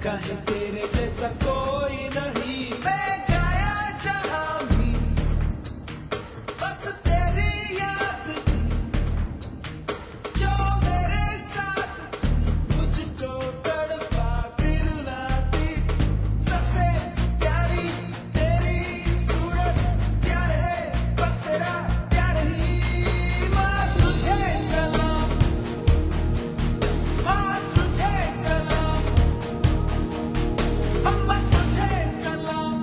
कहे तेरे जैसा कोई नहीं। मैं गाया जहां भी बस तेरी याद थी, जो मेरे साथ मुझको तड़पाती रुलाती। सबसे प्यारी तेरी सूरत, प्यार है बस तेरा प्यार ही। माँ तुझे सलाम, माँ तुझे सलाम, अम्मा तुझे सलाम।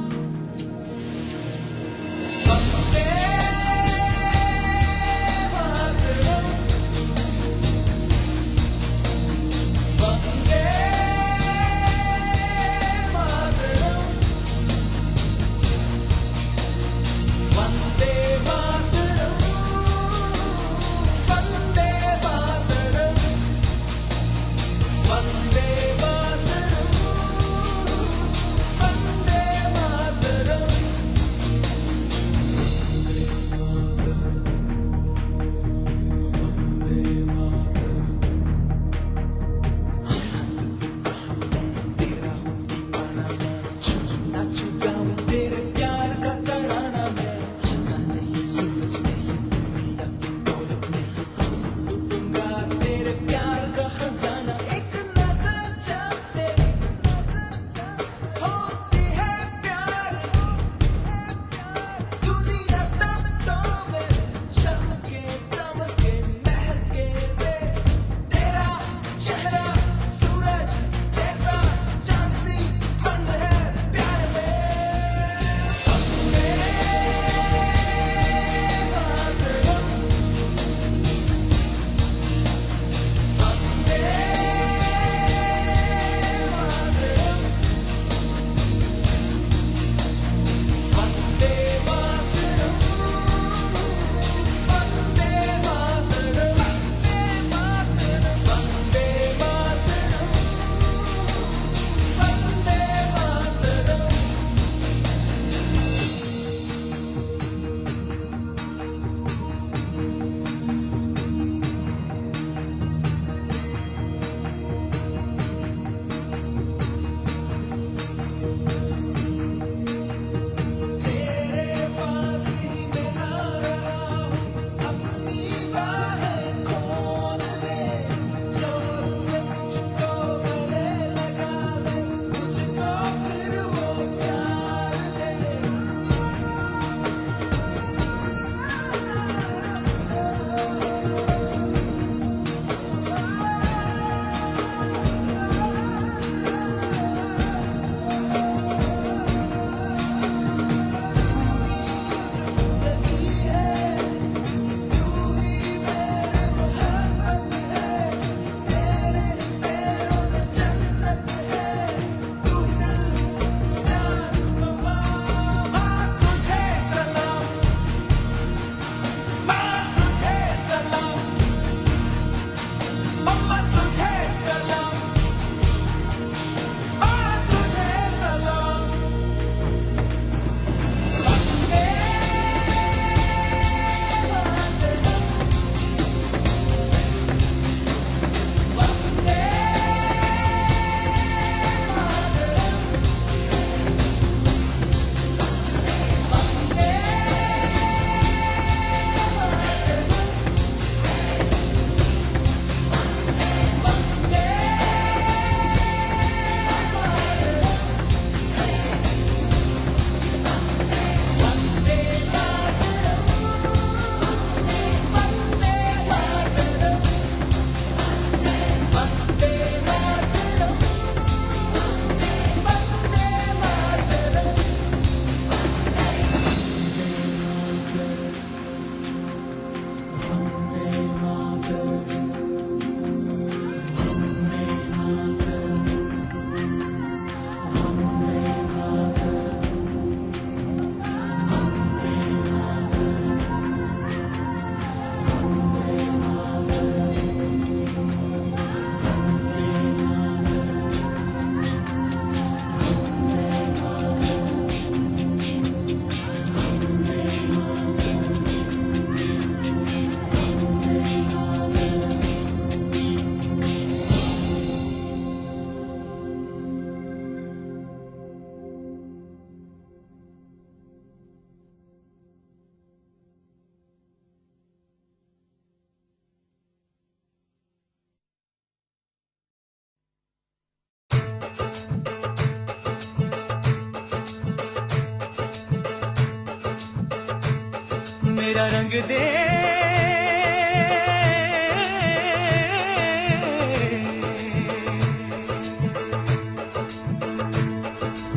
मेरा रंग दे,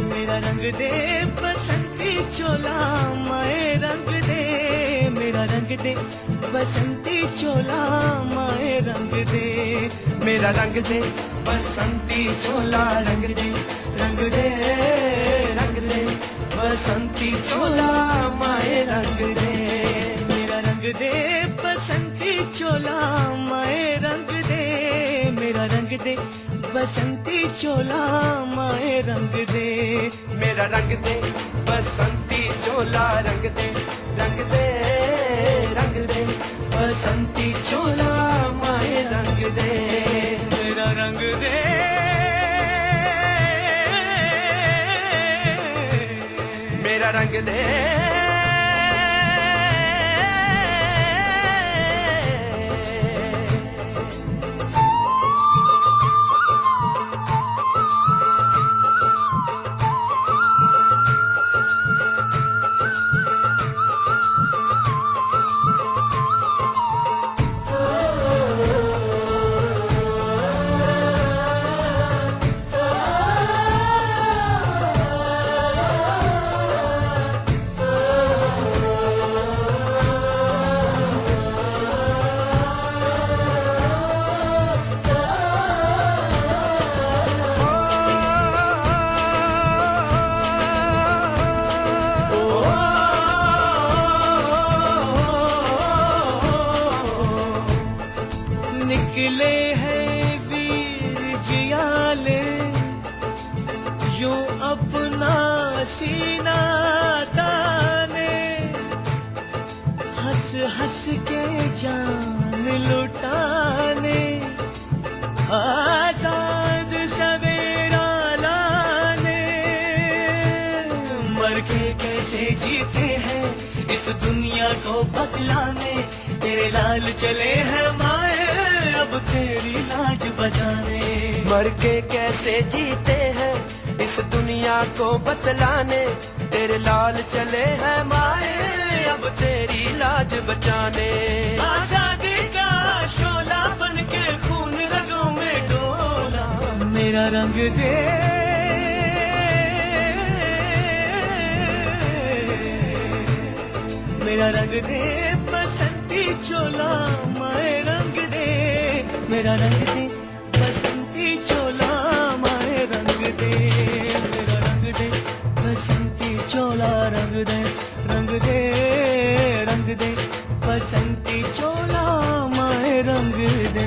मेरा रंग दे बसंती चोला, माए रंग दे, मेरा रंग दे बसंती चोला, माए रंग दे, मेरा रंग दे बसंती चोला, रंग दे, रंग दे, रंग दे बसंती चोला, माए रंग दे, मेरा रंग दे बसंती चोला, माए रंग दे, मेरा रंग दे बसंती चोला, माए रंग दे, मेरा रंग दे बसंती चोला, रंग दे, रंग दे, रंग दे बसंती चोला, माए रंग दे, मेरा रंग दे, मेरा रंग दे, निकले हैं वीर जियाले, यूं अपना सीना ताने, हंस हंस के जान लुटाने, आजाद सवेरा लाने, मर के कैसे जीते हैं इस दुनिया को बदलाने, तेरे लाल चले हैं माए अब तेरी लाज बचाने, मर के कैसे जीते हैं इस दुनिया को बतलाने, तेरे लाल चले हैं माए अब तेरी लाज बचाने, आजादी का शोला बन के खून रगों में डोला, मेरा रंग दे, मेरा रंग दे बसंती चोला, माए रंग दे, मेरा रंग दे बसंती चोला, माए रंग दे, मेरा रंग दे बसंती चोला, रंग दे, रंग दे, रंग दे बसंती चोला, माए रंग दे।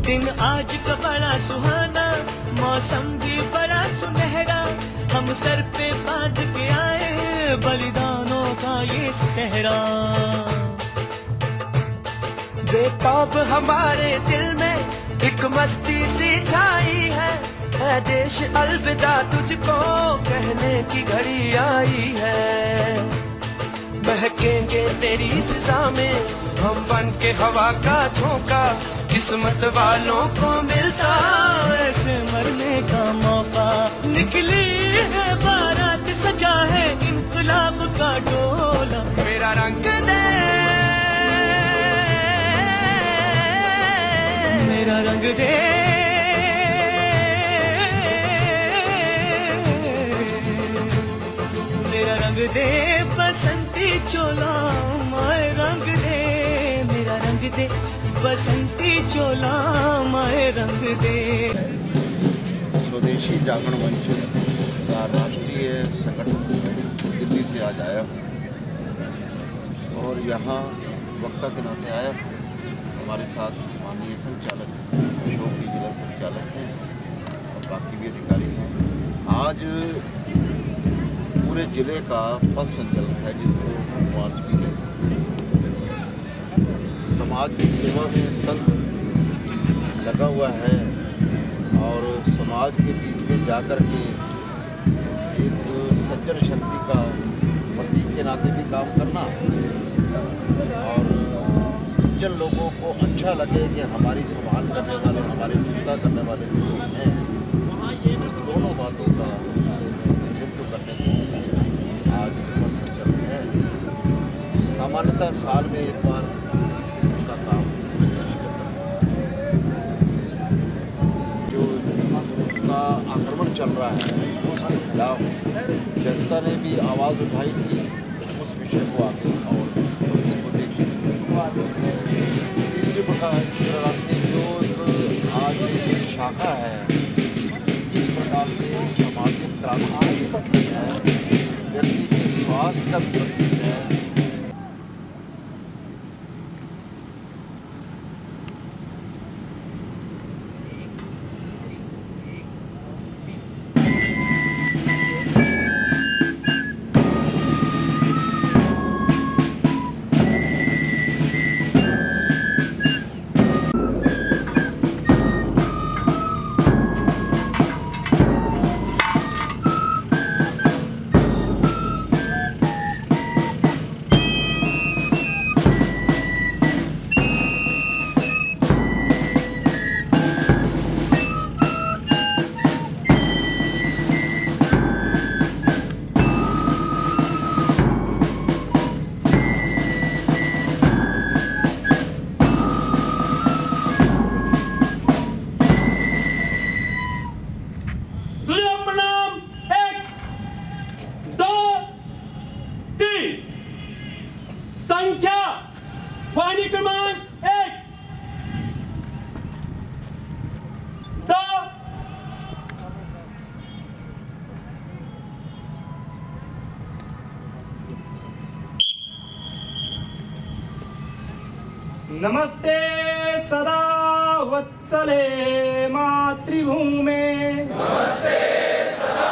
दिन आज का बड़ा सुहाना, मौसम भी बड़ा सुनहरा, हम सर पे बांध के आए बलिदानों का ये सहरा, बेताब हमारे दिल में एक मस्ती सी छाई है देश अलविदा तुझको कहने की घड़ी आई है, महकेंगे तेरी फिजा में हम बन के हवा का झोंका, किस्मत वालों को मिलता ऐसे मरने का मौका, निकली है बारात सजा है इनकलाब का डोला, मेरा रंग दे, मेरा रंग दे, मेरा रंग दे बसंती चोला, माए रंग दे, मेरा रंग दे बसंती चोला, माए रंग दे। स्वदेशी जागरण मंच का राष्ट्रीय संगठन दिल्ली से आज आया और यहाँ वक्ता के नाते आया। हमारे साथ माननीय संचालक अशोक जी जिला संचालक हैं और बाकी भी अधिकारी हैं। आज पूरे जिले का पथ संचलन है जिसको मार्च भी कहते हैं। समाज की सेवा में संघ लगा हुआ है और समाज के बीच में जाकर के एक सज्जन शक्ति का प्रतीक के नाते भी काम करना और सज्जन लोगों को अच्छा लगे कि हमारी संभाल करने वाले, हमारी चिंता करने वाले भी लोग हैं। इस दोनों बातों का प्रतिनिधित्व करने के लिए आज ये पद संचलन है। सामान्यतः साल में एक बार इस किस्म का काम पूरे देश के अंदर होता है। जो का आक्रमण चल रहा है उसके खिलाफ जनता ने भी आवाज़ उठाई थी, उस विषय को आगे और इसको देखिए। तीसरी प्रकार इस प्रकार से जो एक आज शाखा है, इस प्रकार से सामाजिक क्रांति की प्रतीक है, व्यक्ति के स्वास्थ्य का प्रतीक है। संख्या वाहिनी क्रमांक 1 2 नमस्ते सदा वत्सले मातृभूमे, नमस्ते सदा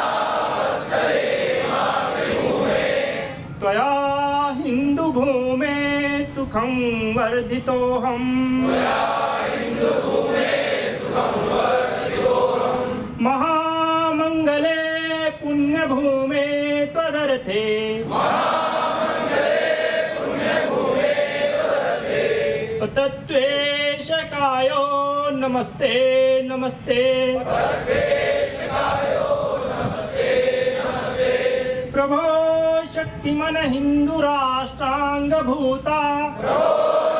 वत्सले मातृभूमे, त्वया हिंदू भूमे सुखं वर्धितोऽहम्, त्वया हिन्दुभूमे सुखं वर्धितोऽहम्, महामंगले पुण्यभूमे त्वदर्थे, महामङ्गले पुण्यभूमे तदर्थे, तत्त्वेशकायो नमस्ते नमस्ते, तद्वेषकायो नमस्ते नमस्ते, प्रभो शक्तिमन हिंदू राष्ट्रांगभूता, प्रभो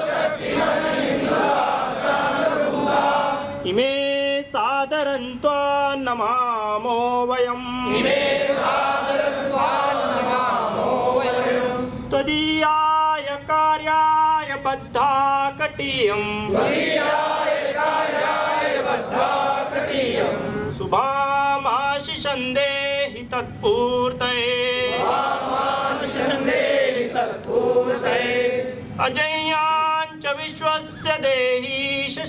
शक्तिमन् हिन्दुराष्ट्राङ्गभूता, इमे सादरन्त्वा नमामो वयम्, इमे सादरत्वा नमामो वयम्, त्वदीयाय कार्याय बद्धाकटीयम्, त्वदीयाय कार्याय बद्धाकटीयम्, शुभामाशिषं देहि तत्पूर्तये, वामानुषन्देहि तत्पूर्तये, अजय्याञ्च विश्वस्य देहि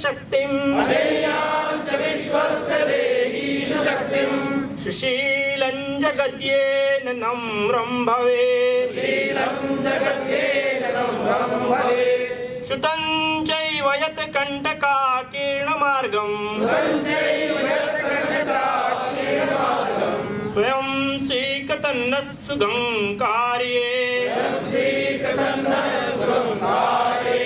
शक्तिम्, अधेयां च विश्वस्य देहि शक्तिम्, सुशीलं जगद्येन नम्रं भवेत्, शीलं जगद्येन नम्रं भवेत्, श्रुतं चैव यत् कण्टकाकीर्णमार्गम्, सुगन्धैव यत्कण्टकाकीर्णमार्गम्, स्वयं स्वीकृतन्नः सुगं कार्ये, श्रीकृतन्नः सुगङ्गारे,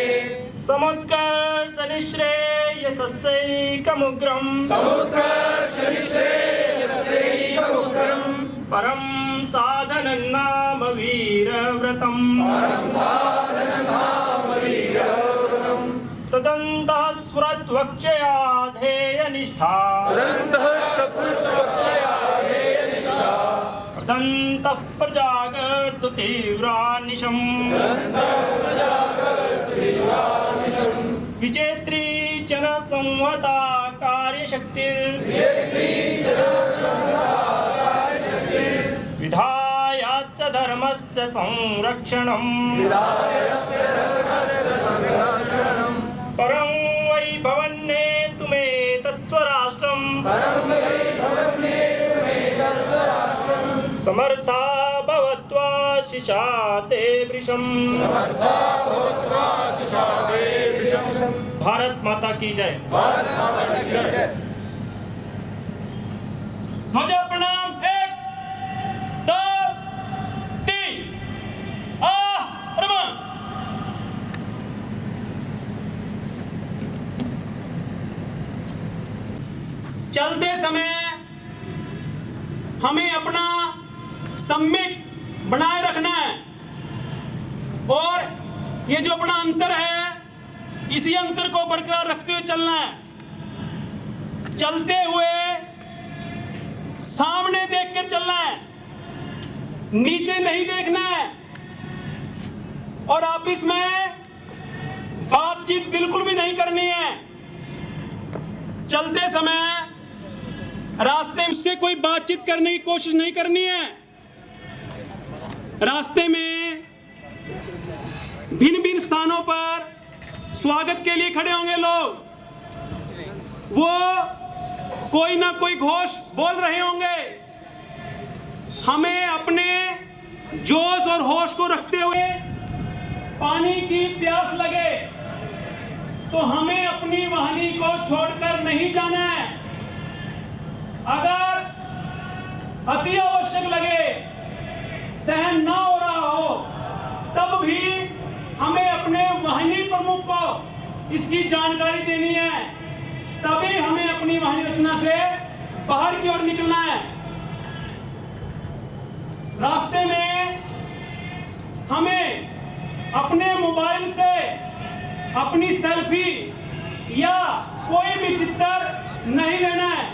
समुत्कर्षनिःश्रेयसस्यैकमुग्रम्, समुत्कर्षनिःश्रेयसैकमुग्रम्, परं साधनं नाम वीरव्रतम्, परं साधनं वीरव्रतम्, तदन्तः स्फुरद्वक्षया ध्येयनिष्ठा, तदन्तः सकृत्वक्षया ध्येयनिष्ठा, तदन्तः प्रजागर्तु तीव्रानिशम्, विजेत्री जन संवता विधायास्य धर्मस्य संरक्षणम्, परं वै भवन्नेतुमेतत्स्वराष्ट्रम्, समर्था भवत्वा शिशा ते वृषम् समर्था भूत्वा शिशादे विषम्। भारत माता की जय। भारत माता की जय। ध्वजा प्रणाम 1 2 3 प्रणाम। चलते समय हमें अपना सम्मिट बनाए रखना है और ये जो अपना अंतर है इसी अंतर को बरकरार रखते हुए चलना है। चलते हुए सामने देखकर चलना है, नीचे नहीं देखना है और आपस में बातचीत बिल्कुल भी नहीं करनी है। चलते समय रास्ते से कोई बातचीत करने की कोशिश नहीं करनी है। रास्ते में भिन्न भिन्न स्थानों पर स्वागत के लिए खड़े होंगे लोग, वो कोई ना कोई घोष बोल रहे होंगे। हमें अपने जोश और होश को रखते हुए पानी की प्यास लगे तो हमें अपनी वाहनी को छोड़कर नहीं जाना है। अगर अति आवश्यक लगे, सहन ना हो रहा हो, तब भी हमें अपने वाहिनी प्रमुख को इसकी जानकारी देनी है, तभी हमें अपनी वाहिनी रचना से बाहर की ओर निकलना है। रास्ते में हमें अपने मोबाइल से अपनी सेल्फी या कोई भी चित्र नहीं लेना है।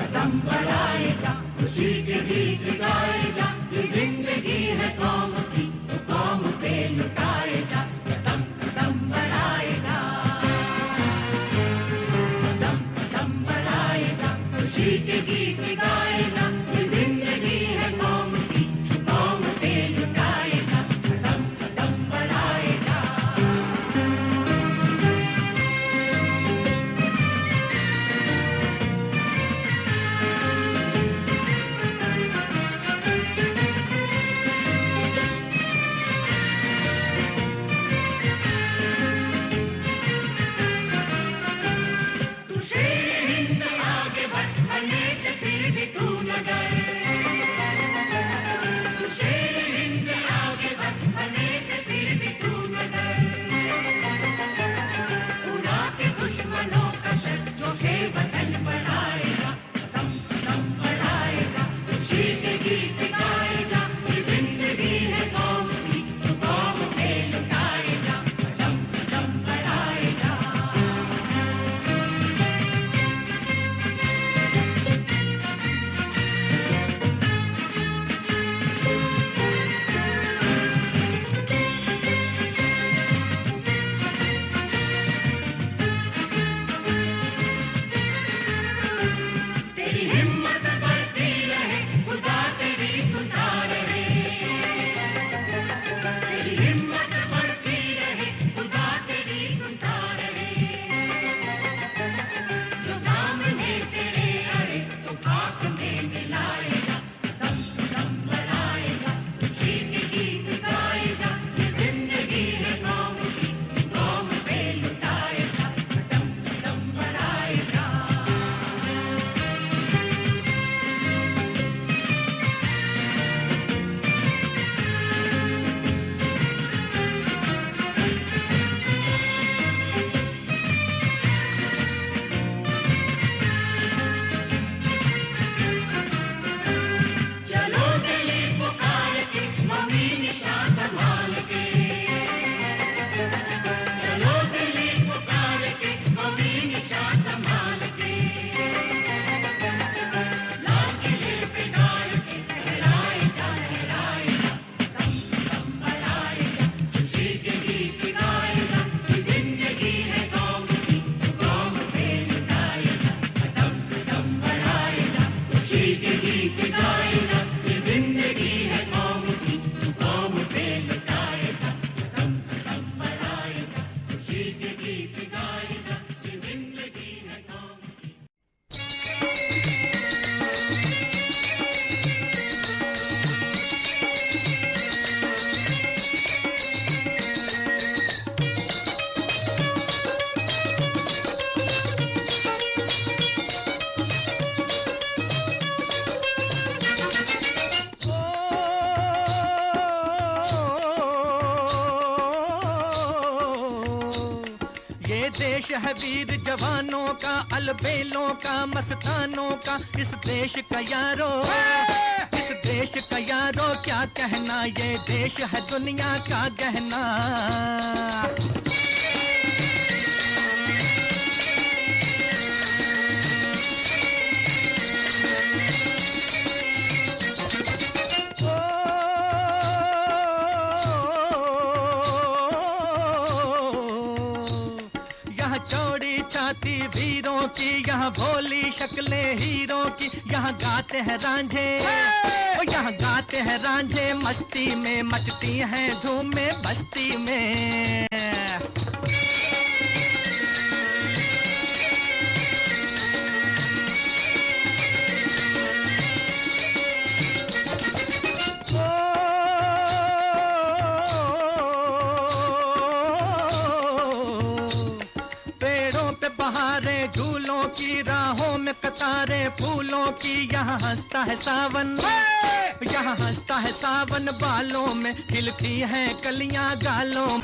कदम बढ़ाएगा, खुशी के गीत गाएगा, ये जिंदगी है कौम की तो कौम पे लुटाएगा। है वीर जवानों का, अलबेलों का, मस्तानों का, इस देश का यारो, इस देश का यारो क्या कहना, ये देश है दुनिया का गहना। चौड़ी छाती वीरों की, यहाँ भोली शक्लें हीरों की, यहाँ गाते हैं रांझे, यहाँ गाते हैं रांझे मस्ती में, मचती हैं धूम में बस्ती में। बहारे झूलों की, राहों में कतारे फूलों की, यहाँ हंसता है सावन, यहाँ हंसता है सावन, बालों में खिलती हैं कलियां गालों।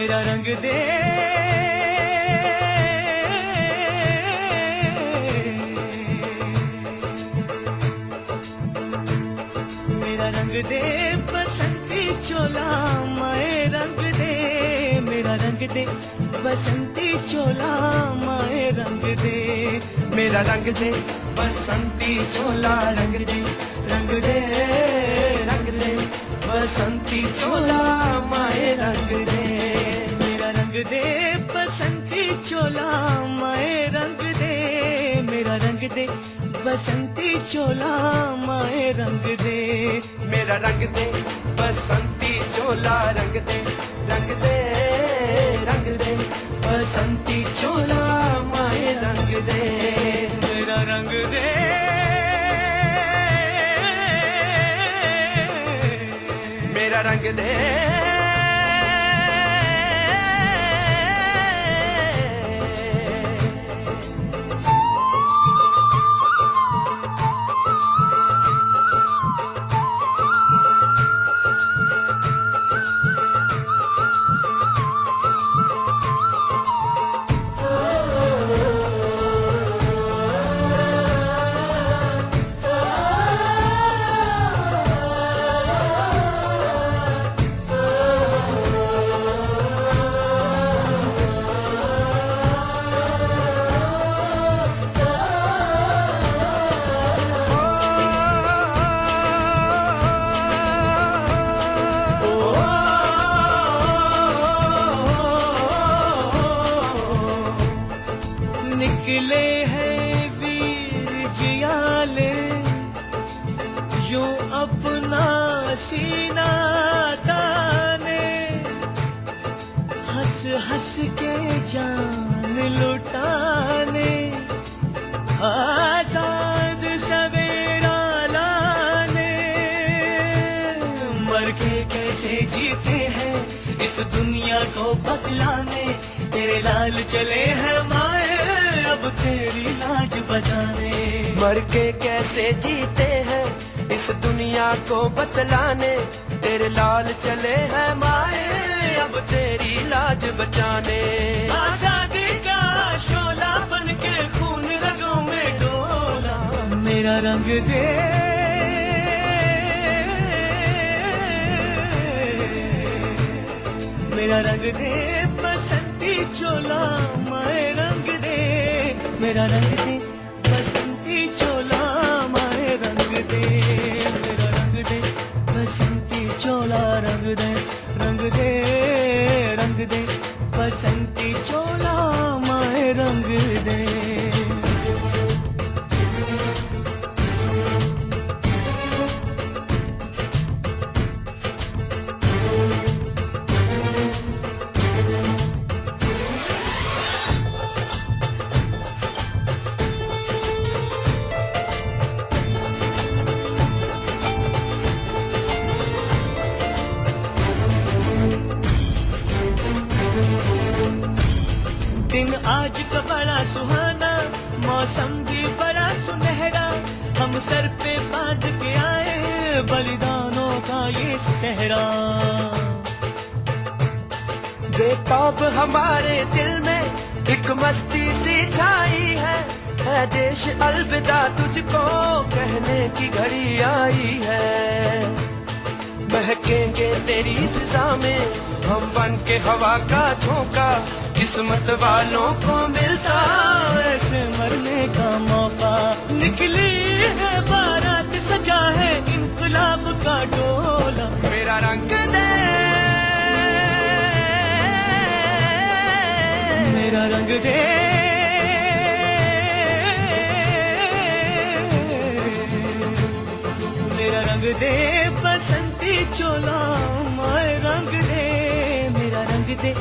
मेरा रंग दे, मेरा रंग दे बसंती चोला माए रंग दे, मेरा रंग दे बसंती चोला माए रंग दे, मेरा रंग दे बसंती चोला रंग दे, रंग दे रंग दे बसंती चोला माए रंग दे, मेरा रंग दे बसंती चोला माए रंग दे, मेरा रंग दे बसंती चोला माए रंग दे, मेरा रंग दे बसंती चोला रंग दे, रंग दे रंग दे बसंती चोला माए रंग दे, मेरा रंग दे, मेरा रंग दे, निकले हैं वीर जियाले यूं अपना सीना ताने, हंस हंस के जान लुटाने, आजाद सवेरा लाने, मर के कैसे जीते हैं इस दुनिया को बदलाने, तेरे लाल चले हैं माए अब तेरी लाज बचाने, मर के कैसे जीते हैं इस दुनिया को बतलाने, तेरे लाल चले हैं माए अब तेरी लाज बचाने, आजादी का शोला बन के खून रगों में डोला, मेरा रंग दे, मेरा रंग दे बसंती चोला माए रंग दे, मेरा रंग दे बसंती चोला माए रंग दे, मेरा रंग दे बसंती चोला रंग दे, रंग दे रंग दे बसंती चोला माए रंग दे। दिन आज का बड़ा सुहाना, मौसम भी बड़ा सुनहरा, हम सर पे बांध के आए बलिदानों का ये सहरा, बेताब हमारे दिल में एक मस्ती सी छाई है देश अलविदा तुझको कहने की घड़ी आई है, महकेंगे तेरी फिजा में हम बन के हवा का झोंका, किस्मत वालों को मिलता ऐसे मरने का मौका, निकली है बारात सजा है इनकलाब का डोला, मेरा रंग दे, मेरा रंग दे, मेरा रंग दे बसंती चोला माए रंग दे, मेरा रंग दे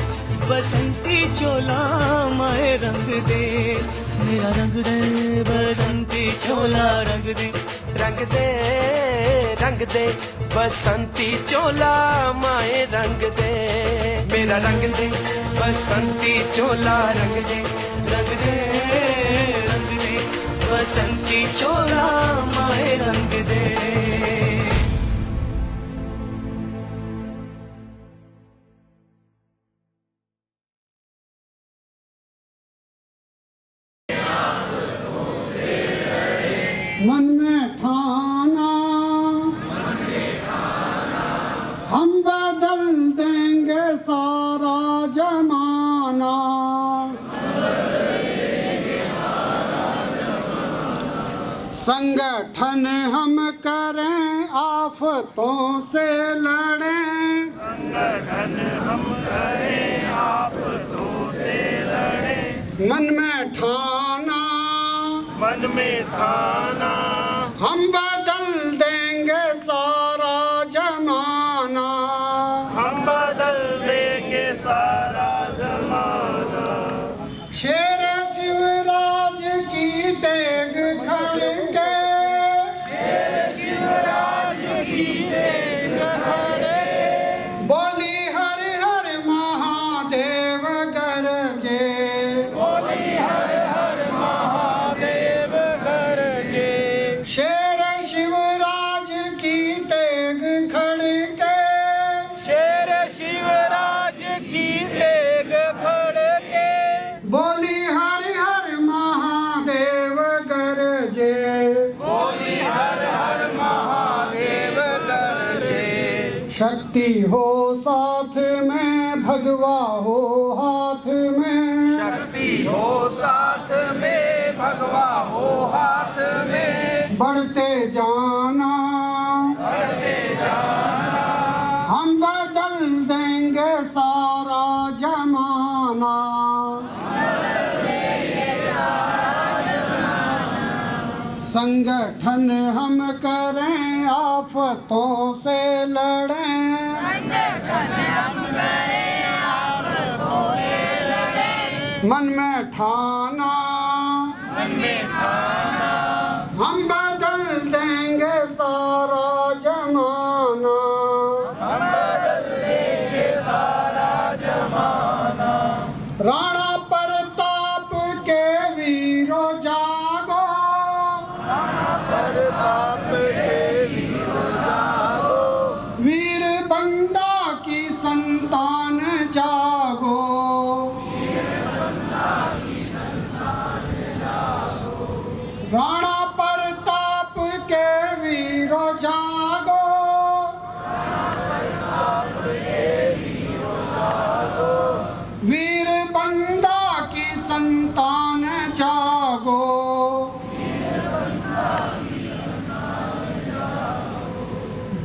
बसंती चोला माए रंग दे, मेरा रंग दे बसंती चोला रंग दे, रंग दे रंग दे बसंती चोला माए रंग दे, मेरा रंग दे बसंती चोला रंग दे, रंग दे रंग दे बसंती चोला माए रंग दे। संगठन हम करें आफतों से लड़ें, संगठन हम करें आफतों से लड़ें, मन में ठाना मन में ठाना हम बदल देंगे सारा जमाना, हम बदल देंगे सारा जमाना। शेर शिवराज की तेग खड़के, शिवराज की तेग खड़े, बोली हर हर महादेव गरजे, बोली हर हर महादेव गरजे। शेर शिवराज की तेग खड़के, शेर शिवराज की तेग खड़के, बोली हर हर महादेव गरजे, बोली हर हर महादेव गरजे। शक्ति हो साथ में भगवा हो हाथ में, शक्ति हो साथ में भगवा हो हाथ में, बढ़ते जाना बढ़ते जाना हम बदल देंगे सारा जमाना, संगठन हम करें आफतों से लड़ें, संगठन हम करें आफतों से लड़ें, मन में ठाना मन में ठाना हम बदल देंगे सारा जमाना, हम बदल देंगे सारा जमाना। राणा प्रताप के वीरों जागो, प्रताप के वीरों जागो, वीर बंदा की संतान जागो, राणा प्रताप के वीरों जागो, वीर बंदा की संतान जागो,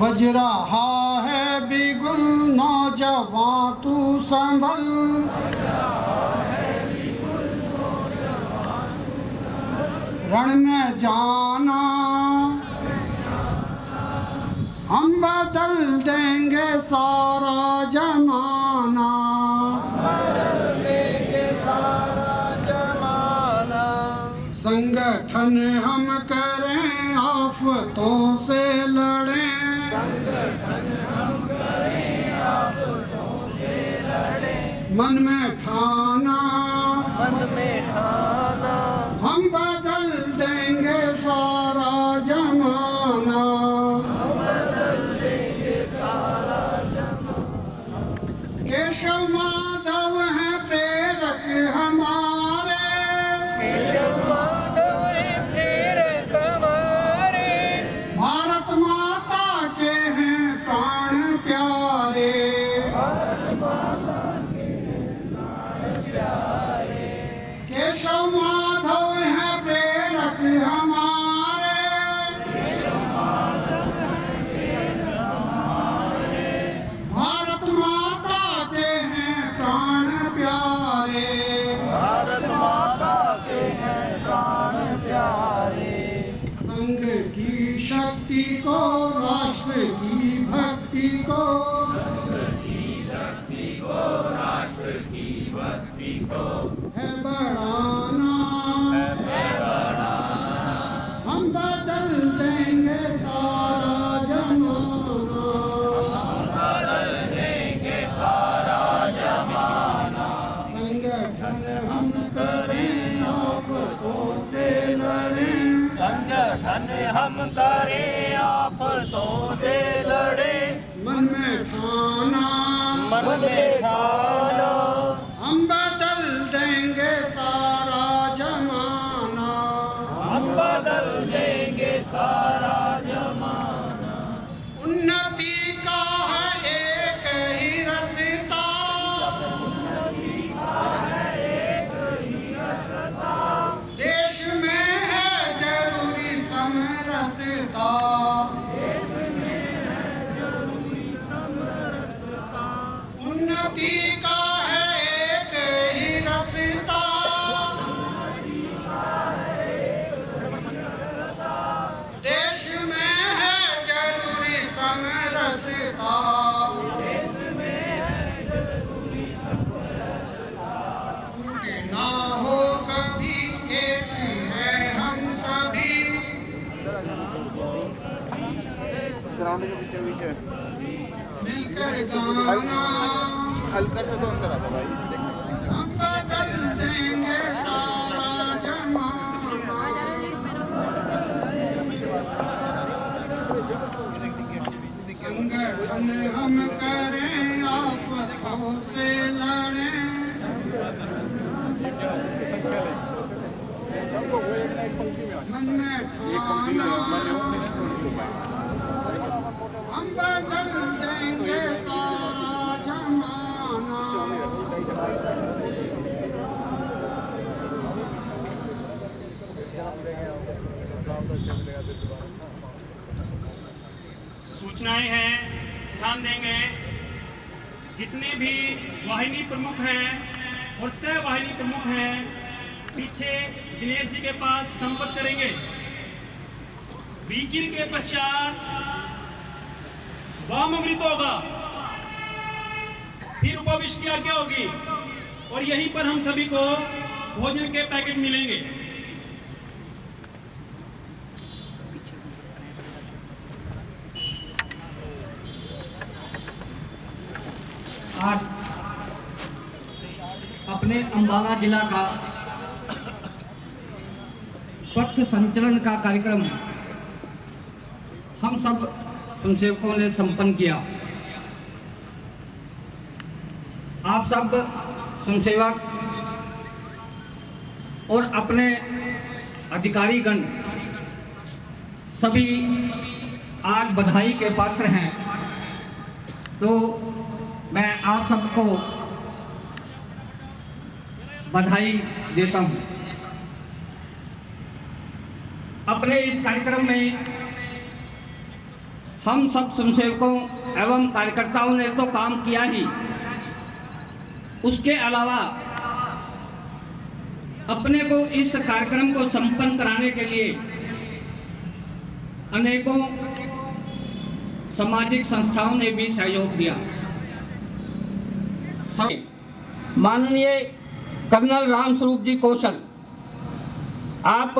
बज रहा है बिगुल नौजवान तू संभल, रण में जाना हम बदल देंगे सारा जमाना, संगठन हम करें आफतों से लड़ें, मन में ठाना मन में ठाना हम बदल देंगे सारा जमाना, केशव माधव है प्रेरक हमारे, केशव माधव है प्रेरक हमारे, भारत माता के हैं प्राण प्यारे, केशव माधव है प्रेरक हमारे, भारत माता के हैं प्राण प्यारे, भारत माता के हैं प्राण प्यारे। संघ की शक्ति को राष्ट्र की भक्ति को, है बढ़ाना हम बदल देंगे सारा जमाना, संगठन हम करें आफतों से लड़ें, संगठन हम करें आफतों से लड़े, मन में ठाना मन में ठाना हम बदल देंगे सारा जमाना, हम बदल देंगे सारा जमाना। उन्नति का है एक ही रास्ता, देश में है जरूरी समझ मुक्ति का है एक ही रास्ता, देश में है जरूरी समरसता, टूट ना हो कभी, एक है हम सभी। ग्राउंड के बीचों बीच मिलकर गाना हल्का सा तो अंदर आ जा भाई, देखने को दिक्कत। हम बदल देंगे सारा जमाना, संगठन हम करें आफतों से लड़ें, मन में ठाना हम बदल देंगे सारा जमाना। सूचनाएं हैं, ध्यान देंगे। जितने भी वाहिनी प्रमुख हैं और सह वाहिनी प्रमुख हैं, पीछे दिनेश जी के पास संपर्क करेंगे। बीकिर के पश्चात वाम अमृत होगा, फिर उपविष्ट की आज्ञा होगी और यहीं पर हम सभी को भोजन के पैकेट मिलेंगे। आज अपने अंबाला जिला का पथ संचलन का कार्यक्रम हम सब स्वयंसेवकों ने संपन्न किया। आप सब स्वयंसेवक और अपने अधिकारीगण सभी आज बधाई के पात्र हैं, तो मैं आप सबको बधाई देता हूं। अपने इस कार्यक्रम में हम सब स्वयंसेवकों एवं कार्यकर्ताओं ने तो काम किया ही, उसके अलावा अपने को इस कार्यक्रम को संपन्न कराने के लिए अनेकों सामाजिक संस्थाओं ने भी सहयोग दिया। माननीय कर्नल रामस्वरूप जी कौशल, आप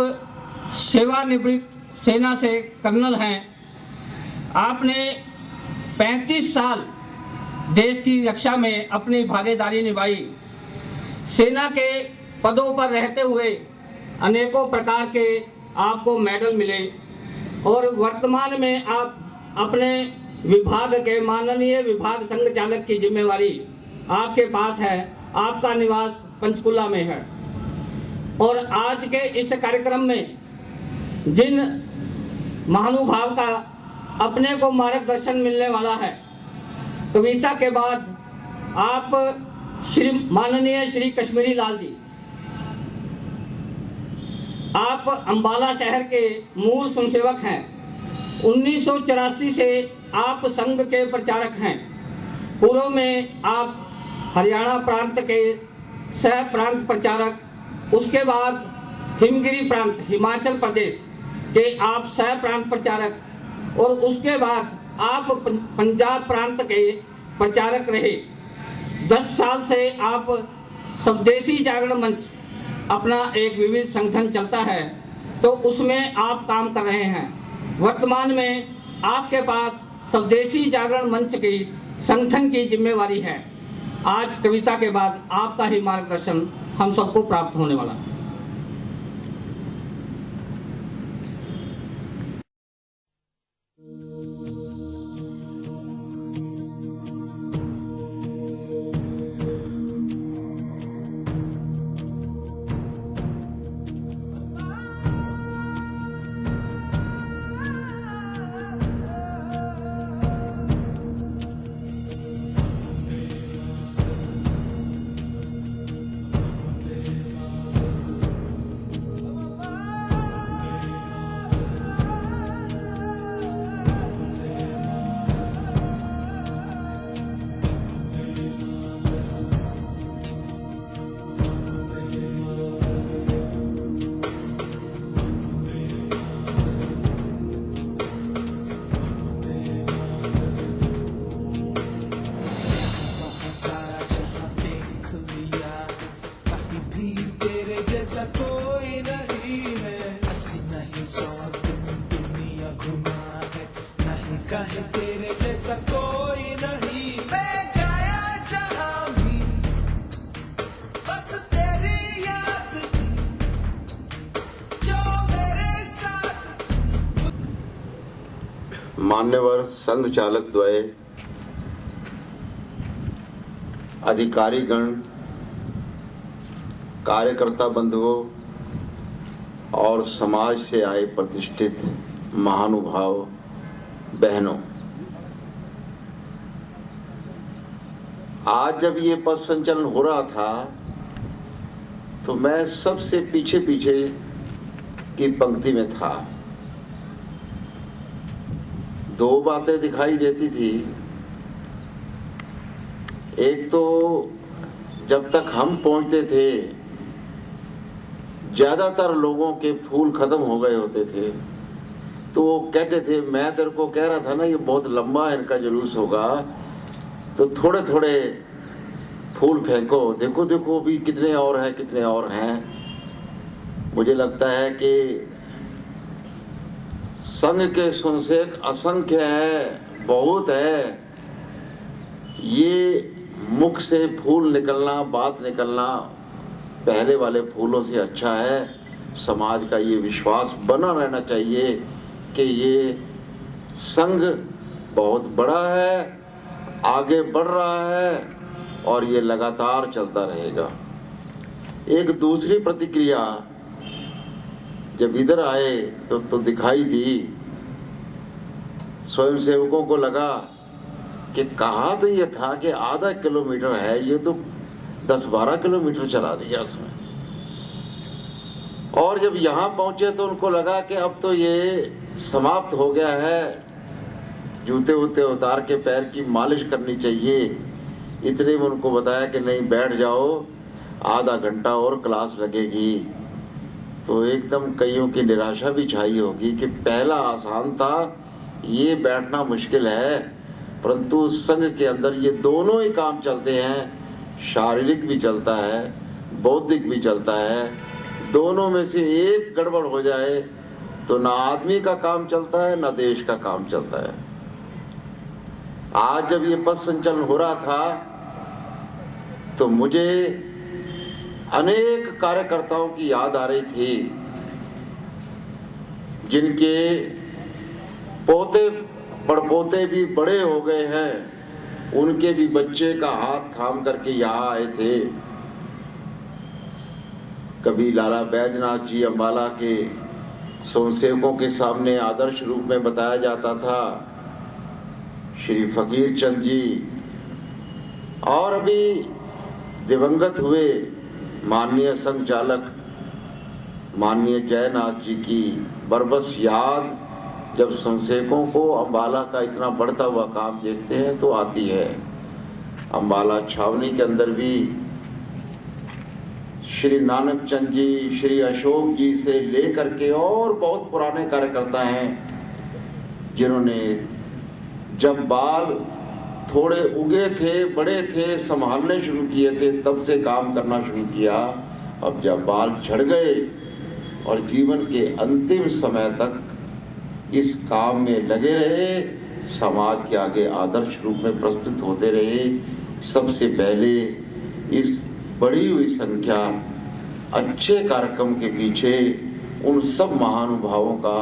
सेवानिवृत्त सेना से कर्नल हैं। आपने 35 साल देश की रक्षा में अपनी भागीदारी निभाई। सेना के पदों पर रहते हुए अनेकों प्रकार के आपको मेडल मिले और वर्तमान में आप अपने विभाग के माननीय विभाग संघचालक की जिम्मेवारी आपके पास है। आपका निवास पंचकुला में है और आज के इस कार्यक्रम में जिन महानुभाव का अपने को मार्गदर्शन मिलने वाला है, कविता के बाद आप माननीय श्री कश्मीरी लाल जी, आप अंबाला शहर के मूल स्वयंसेवक हैं। 1984 से आप संघ के प्रचारक हैं। पूर्व में आप हरियाणा प्रांत के सह प्रांत प्रचारक, उसके बाद हिमगिरी प्रांत हिमाचल प्रदेश के आप सह प्रांत प्रचारक और उसके बाद आप पंजाब प्रांत के प्रचारक रहे। 10 साल से आप स्वदेशी जागरण मंच अपना एक विविध संगठन चलता है, तो उसमें आप काम कर रहे हैं। वर्तमान में आपके पास स्वदेशी जागरण मंच की संगठन की जिम्मेवारी है। आज कविता के बाद आपका ही मार्गदर्शन हम सबको प्राप्त होने वाला है। तेरे जैसा कोई नहीं, मैं गाया जहां भी बस तेरी याद थी जो मेरे साथ। मान्यवर संघ चालक द्वय, अधिकारीगण, कार्यकर्ता बंधुओं और समाज से आए प्रतिष्ठित महानुभाव बहनों, आज जब ये पथ संचलन हो रहा था तो मैं सबसे पीछे पीछे की पंक्ति में था। दो बातें दिखाई देती थी। एक तो जब तक हम पहुंचते थे ज्यादातर लोगों के फूल खत्म हो गए होते थे, तो वो कहते थे, मैं तेरे को कह रहा था ना ये बहुत लंबा इनका जुलूस होगा, तो थोड़े थोड़े फूल फेंको, देखो देखो भी कितने और हैं, कितने और हैं। मुझे लगता है कि संघ के सुनसेक असंख्य है, बहुत है। ये मुख से फूल निकलना, बात निकलना पहले वाले फूलों से अच्छा है। समाज का ये विश्वास बना रहना चाहिए कि ये संघ बहुत बड़ा है, आगे बढ़ रहा है और ये लगातार चलता रहेगा। एक दूसरी प्रतिक्रिया जब इधर आए तो दिखाई दी। स्वयंसेवकों को लगा कि कहा तो ये था कि आधा किलोमीटर है, ये तो 10-12 किलोमीटर चला दिया उसमें। और जब यहाँ पहुंचे तो उनको लगा कि अब तो ये समाप्त हो गया है, जूते वूते उतार के पैर की मालिश करनी चाहिए। इतने में उनको बताया कि नहीं, बैठ जाओ, आधा घंटा और क्लास लगेगी। तो एकदम कईयों की निराशा भी छाई होगी कि पहला आसान था, ये बैठना मुश्किल है। परंतु संघ के अंदर ये दोनों ही काम चलते हैं, शारीरिक भी चलता है, बौद्धिक भी चलता है। दोनों में से एक गड़बड़ हो जाए तो ना आदमी का काम चलता है, ना देश का काम चलता है। आज जब ये पथ संचलन हो रहा था तो मुझे अनेक कार्यकर्ताओं की याद आ रही थी जिनके पोते पड़पोते भी बड़े हो गए हैं, उनके भी बच्चे का हाथ थाम करके यहाँ आए थे। कभी लाला बैजनाथ जी अम्बाला के स्वयंसेवकों के सामने आदर्श रूप में बताया जाता था, श्री फकीर चंद जी, और अभी दिवंगत हुए माननीय संघ चालक माननीय जयनाथ जी की बरबस याद जब स्वयंसेवकों को अम्बाला का इतना बढ़ता हुआ काम देखते हैं तो आती है। अम्बाला छावनी के अंदर भी श्री नानक चंद जी, श्री अशोक जी से लेकर के और बहुत पुराने कार्यकर्ता हैं जिन्होंने जब बाल थोड़े उगे थे, बड़े थे, संभालने शुरू किए थे, तब से काम करना शुरू किया। अब जब बाल झड़ गए और जीवन के अंतिम समय तक इस काम में लगे रहे, समाज के आगे आदर्श रूप में प्रस्तुत होते रहे। सबसे पहले इस बढ़ी हुई संख्या अच्छे कार्यक्रम के पीछे उन सब महानुभावों का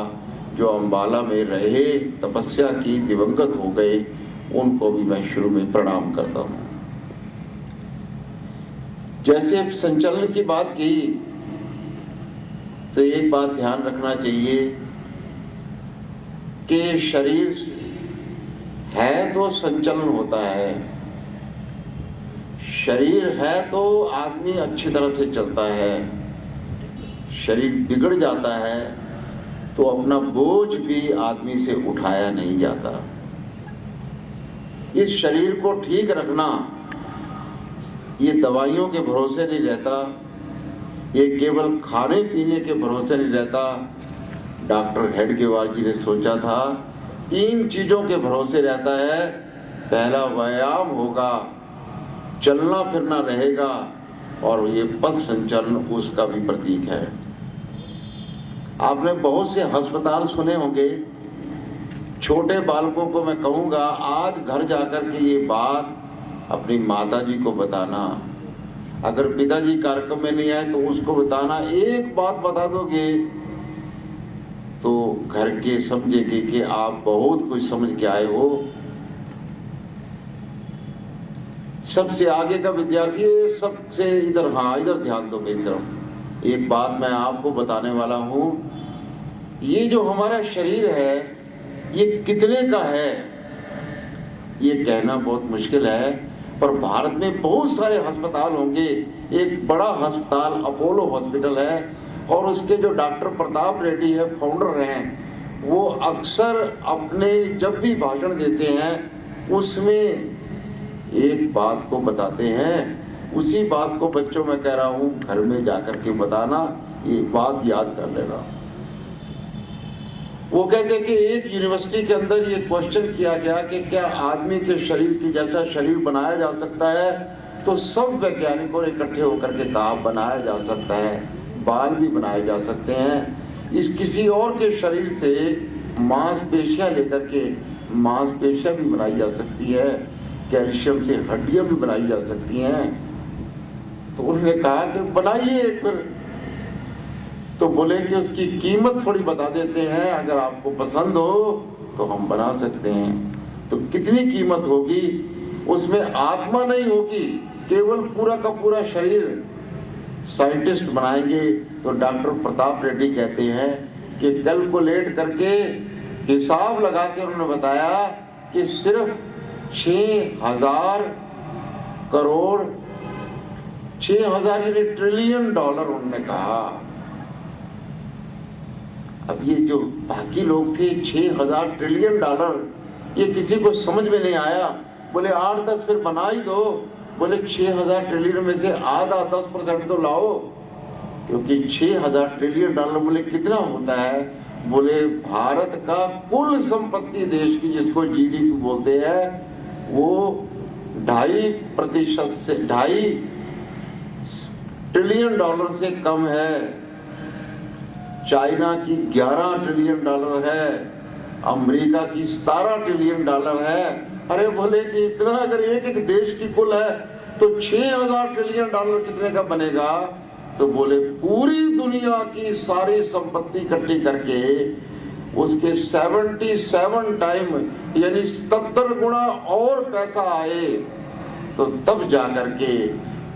जो अम्बाला में रहे, तपस्या की, दिवंगत हो गए, उनको भी मैं शुरू में प्रणाम करता हूँ। जैसे संचलन की बात की तो एक बात ध्यान रखना चाहिए कि शरीर है तो संचलन होता है, शरीर है तो आदमी अच्छी तरह से चलता है। शरीर बिगड़ जाता है तो अपना बोझ भी आदमी से उठाया नहीं जाता। इस शरीर को ठीक रखना ये दवाइयों के भरोसे नहीं रहता, ये केवल खाने पीने के भरोसे नहीं रहता। डॉक्टर हेडगेवार जी ने सोचा था 3 चीजों के भरोसे रहता है। पहला व्यायाम होगा, चलना फिरना रहेगा, और ये पथ संचलन उसका भी प्रतीक है। आपने बहुत से अस्पताल सुने होंगे छोटे बालकों को मैं कहूँगा आज घर जाकर के ये बात अपनी माताजी को बताना। अगर पिताजी कार्यक्रम में नहीं आए तो उसको बताना। एक बात बता दोगे तो घर के समझेंगे कि आप बहुत कुछ समझ के आए हो। सबसे आगे का विद्यार्थी है, सबसे इधर, हाँ इधर ध्यान दो मेरी तरफ। एक बात मैं आपको बताने वाला हूँ, ये जो हमारा शरीर है ये कितने का है ये कहना बहुत मुश्किल है, पर भारत में बहुत सारे अस्पताल होंगे। एक बड़ा अस्पताल अपोलो हॉस्पिटल है और उसके जो डॉक्टर प्रताप रेड्डी है फाउंडर हैं, वो अक्सर अपने जब भी भाषण देते हैं उसमें एक बात को बताते हैं। उसी बात को बच्चों में कह रहा हूँ घर में जाकर के बताना, ये बात याद कर लेना। वो कहते हैं कि एक यूनिवर्सिटी के अंदर ये क्वेश्चन किया गया कि क्या आदमी के शरीर की जैसा शरीर बनाया जा सकता है, तो सब वैज्ञानिकों ने इकट्ठे होकर के कहा बनाया जा सकता है, बाल भी बनाए जा सकते हैं। इस किसी और के शरीर से मांसपेशियां लेकर के मांसपेशियां भी बनाई जा सकती है, कैल्शियम से हड्डियां भी बनाई जा सकती हैं। तो उन्होंने कहा कि बनाइए एक फिर। तो बोले कि उसकी कीमत थोड़ी बता देते हैं, अगर आपको पसंद हो तो हम बना सकते हैं। तो कितनी कीमत होगी? उसमें आत्मा नहीं होगी, केवल पूरा का पूरा शरीर साइंटिस्ट बनाएंगे। तो डॉक्टर प्रताप रेड्डी कहते हैं कि कैलकुलेट करके हिसाब लगा के उन्होंने बताया कि सिर्फ 6,000 करोड़, 6,000 यानी ट्रिलियन डॉलर उन्होंने कहा। अब ये जो बाकी लोग थे 6,000 ट्रिलियन डॉलर, ये किसी को समझ में नहीं आया। बोले 8-10 फिर बना ही दो। बोले 6,000 ट्रिलियन में से आधा 10% तो लाओ, क्योंकि 6,000 ट्रिलियन डॉलर बोले कितना होता है? बोले भारत का कुल संपत्ति देश की, जिसको जीडीपी बोलते हैं, वो 2.5% से 2.5 ट्रिलियन डॉलर से कम है। चाइना की 11 ट्रिलियन डॉलर है, अमेरिका की 17 ट्रिलियन डॉलर है। अरे बोले कि इतना अगर एक एक देश की कुल है तो 6,000 ट्रिलियन डॉलर कितने का बनेगा? तो बोले पूरी दुनिया की सारी संपत्ति इकट्ठी करके उसके 77 टाइम यानी 77 गुना और पैसा आए तो तब जाकर के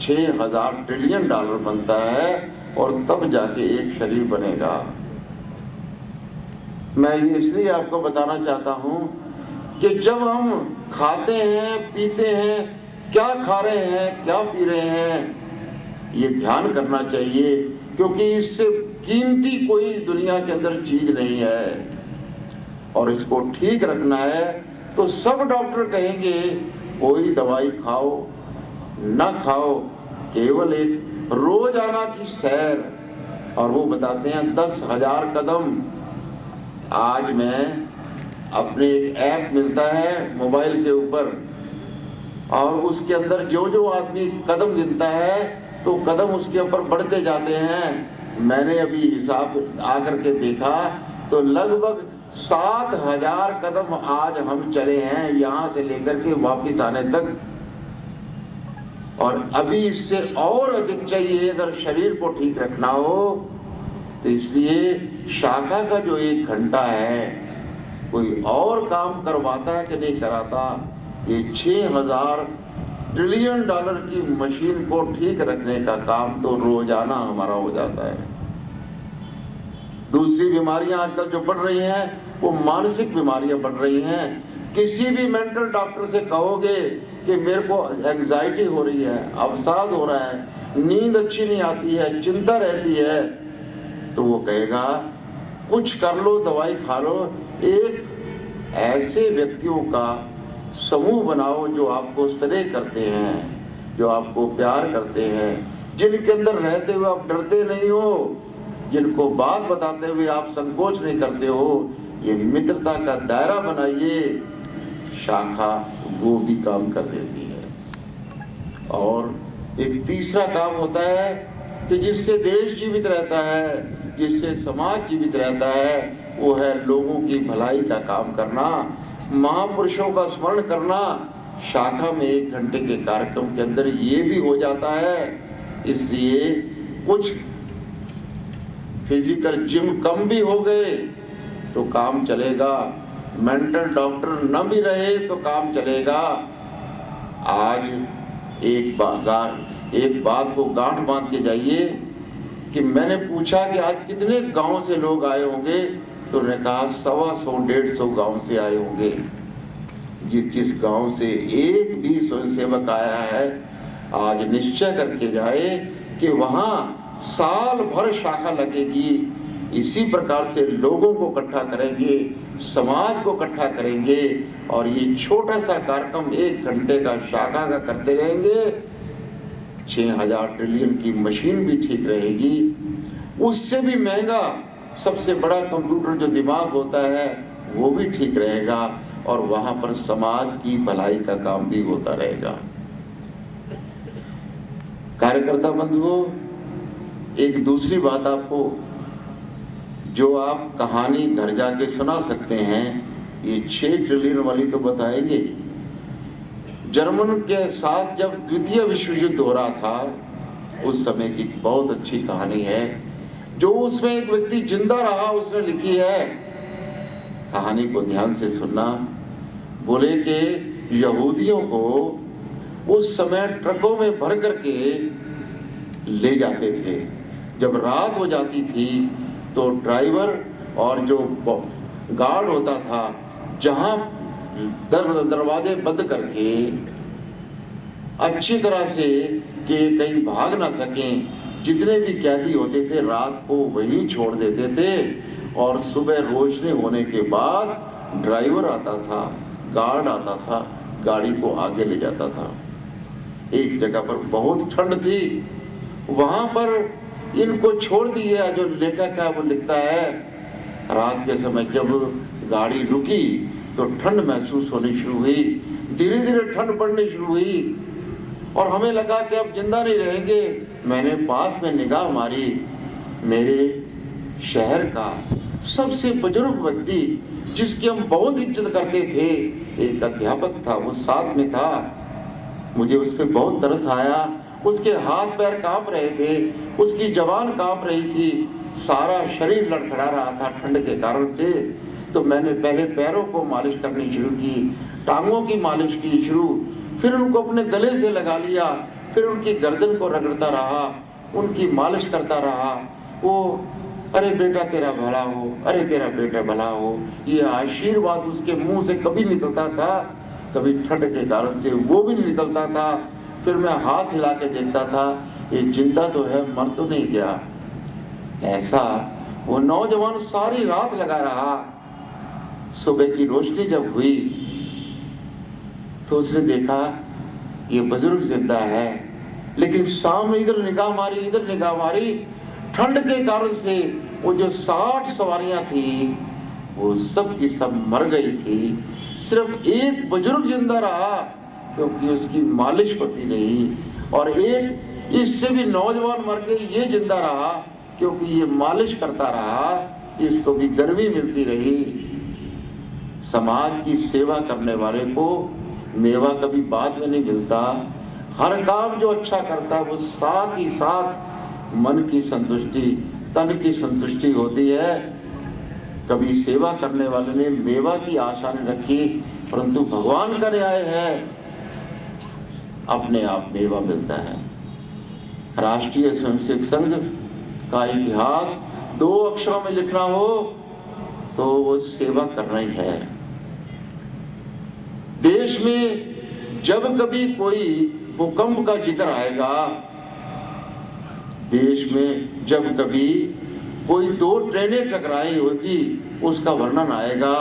6,000 ट्रिलियन डॉलर बनता है और तब जाके एक शरीर बनेगा। मैं ये इसलिए आपको बताना चाहता हूं कि जब हम खाते हैं पीते हैं, क्या खा रहे हैं क्या पी रहे हैं, ये ध्यान करना चाहिए, क्योंकि इससे कीमती कोई दुनिया के अंदर चीज नहीं है। और इसको ठीक रखना है तो सब डॉक्टर कहेंगे कोई दवाई खाओ ना खाओ, केवल एक रोजाना की सैर। और वो बताते हैं 10,000 कदम। आज मैं अपने एक ऐप मिलता है मोबाइल के ऊपर, और उसके अंदर जो जो आदमी कदम गिनता है तो कदम उसके ऊपर बढ़ते जाते हैं। मैंने अभी हिसाब आकर के देखा तो लगभग 7,000 कदम आज हम चले हैं, यहाँ से लेकर के वापिस आने तक। और अभी इससे और अधिक चाहिए अगर शरीर को ठीक रखना हो। तो इसलिए शाखा का जो 1 घंटा है, कोई और काम करवाता है कि नहीं कराता, ये 6,000 ट्रिलियन डॉलर की मशीन को ठीक रखने का काम तो रोजाना हमारा हो जाता है। दूसरी बीमारियां आजकल जो बढ़ रही हैं वो मानसिक बीमारियां बढ़ रही हैं। किसी भी मेंटल डॉक्टर से कहोगे कि मेरे को एंजाइटी हो रही है, अवसाद हो रहा है, नींद अच्छी नहीं आती है, चिंता रहती है, तो वो कहेगा कुछ कर लो, दवाई खा लो। एक ऐसे व्यक्तियों का समूह बनाओ जो आपको स्नेह करते हैं, जो आपको प्यार करते हैं, जिनके अंदर रहते हुए आप डरते नहीं हो, जिनको बात बताते हुए आप संकोच नहीं करते हो। ये मित्रता का दायरा बनाइए, शाखा वो भी काम कर देती है। और एक तीसरा काम होता है कि जिससे देश जीवित रहता है, जिससे समाज जीवित रहता है, वो है लोगों की भलाई का काम करना, महापुरुषों का स्मरण करना। शाखा में 1 घंटे के कार्यक्रम के अंदर ये भी हो जाता है, इसलिए कुछ फिजिकल जिम कम भी हो गए तो काम चलेगा, मेंटल डॉक्टर न भी रहे तो काम चलेगा। आज एक बात को गांठ बांध के जाइए कि मैंने पूछा कि आज कितने गांव से लोग आए होंगे, तो उन्होंने कहा 125-150 गांव से आए होंगे। जिस गांव से एक भी स्वयंसेवक आया है, आज निश्चय करके जाए कि वहां साल भर शाखा लगेगी। इसी प्रकार से लोगों को इकट्ठा करेंगे, समाज को इकट्ठा करेंगे, और ये छोटा सा कार्यक्रम 1 घंटे का शाखा का करते रहेंगे। 6000 ट्रिलियन की मशीन भी ठीक रहेगी। उससे भी महंगा सबसे बड़ा कंप्यूटर जो दिमाग होता है वो भी ठीक रहेगा, और वहां पर समाज की भलाई का काम भी होता रहेगा। कार्यकर्ता बंधुओं, एक दूसरी बात आपको जो आप कहानी घर जाके सुना सकते हैं, ये 6 ट्रिलियन वाली तो बताएंगे। जर्मन के साथ जब द्वितीय विश्व युद्ध हो रहा था, उस समय की बहुत अच्छी कहानी है जो उसमें एक व्यक्ति जिंदा रहा उसने लिखी है। कहानी को ध्यान से सुनना। बोले कि यहूदियों को उस समय ट्रकों में भर करके ले जाते थे। जब रात हो जाती थी तो ड्राइवर और जो गार्ड होता था, जहां दरवाजे बंद करके अच्छी तरह से कि कहीं भाग ना सकें, जितने भी कैदी होते थे रात को वहीं छोड़ देते थे, और सुबह रोशनी होने के बाद ड्राइवर आता था, गार्ड आता था, गाड़ी को आगे ले जाता था। एक जगह पर बहुत ठंड थी, वहां पर इनको छोड़ दिया। जो लेखक है वो लिखता है, रात के समय जब गाड़ी रुकी तो ठंड महसूस होनी शुरू हुई, धीरे धीरे ठंड पड़नी शुरू हुई, और हमें लगा कि अब जिंदा नहीं रहेंगे। मैंने पास में निगाह मारी, मेरे शहर का सबसे बुजुर्ग व्यक्ति जिसकी हम बहुत इज्जत करते थे, एक अध्यापक था, वो साथ में था। मुझे उस पर बहुत तरस आया। उसके हाथ पैर कांप रहे थे, उसकी जबान कांप रही थी, सारा शरीर लड़खड़ा रहा था ठंड के कारण से। तो मैंने पहले पैरों को मालिश करनी शुरू की, टांगों की मालिश की शुरू, फिर उनको अपने गले से लगा लिया, फिर उनकी गर्दन को रगड़ता रहा, उनकी मालिश करता रहा। वो अरे बेटा तेरा भला हो, अरे तेरा बेटा भला हो, ये आशीर्वाद उसके मुंह से कभी निकलता था, कभी ठंड के कारण से वो भी नहीं निकलता था। फिर मैं हाथ हिला के देखता था, ये जिंदा तो है, मर तो नहीं गया। ऐसा वो नौजवान सारी रात लगा रहा। सुबह की रोशनी जब हुई तो उसने देखा ये बुजुर्ग जिंदा है, लेकिन सामने इधर निगाह मारी, इधर निगाह मारी, ठंड के कारण से वो जो 60 सवारियां थी वो सब की सब मर गई थी। सिर्फ एक बुजुर्ग जिंदा रहा क्योंकि उसकी मालिश होती रही, और एक इससे भी नौजवान मर गए, ये जिंदा रहा क्योंकि ये मालिश करता रहा, इसको भी गर्मी मिलती रही। समाज की सेवा करने वाले को मेवा कभी बाद में नहीं मिलता। हर काम जो अच्छा करता है वो साथ ही साथ मन की संतुष्टि, तन की संतुष्टि होती है। कभी सेवा करने वाले ने मेवा की आशा नहीं रखी, परंतु भगवान का न्याय है, अपने आप मेवा मिलता है। राष्ट्रीय स्वयंसेवक संघ का इतिहास 2 अक्षरों में लिखना हो तो वो सेवा करना ही है। देश में जब कभी कोई भूकंप का जिक्र आएगा, देश में जब कभी कोई 2 ट्रेनें टकराई होगी उसका वर्णन आएगा,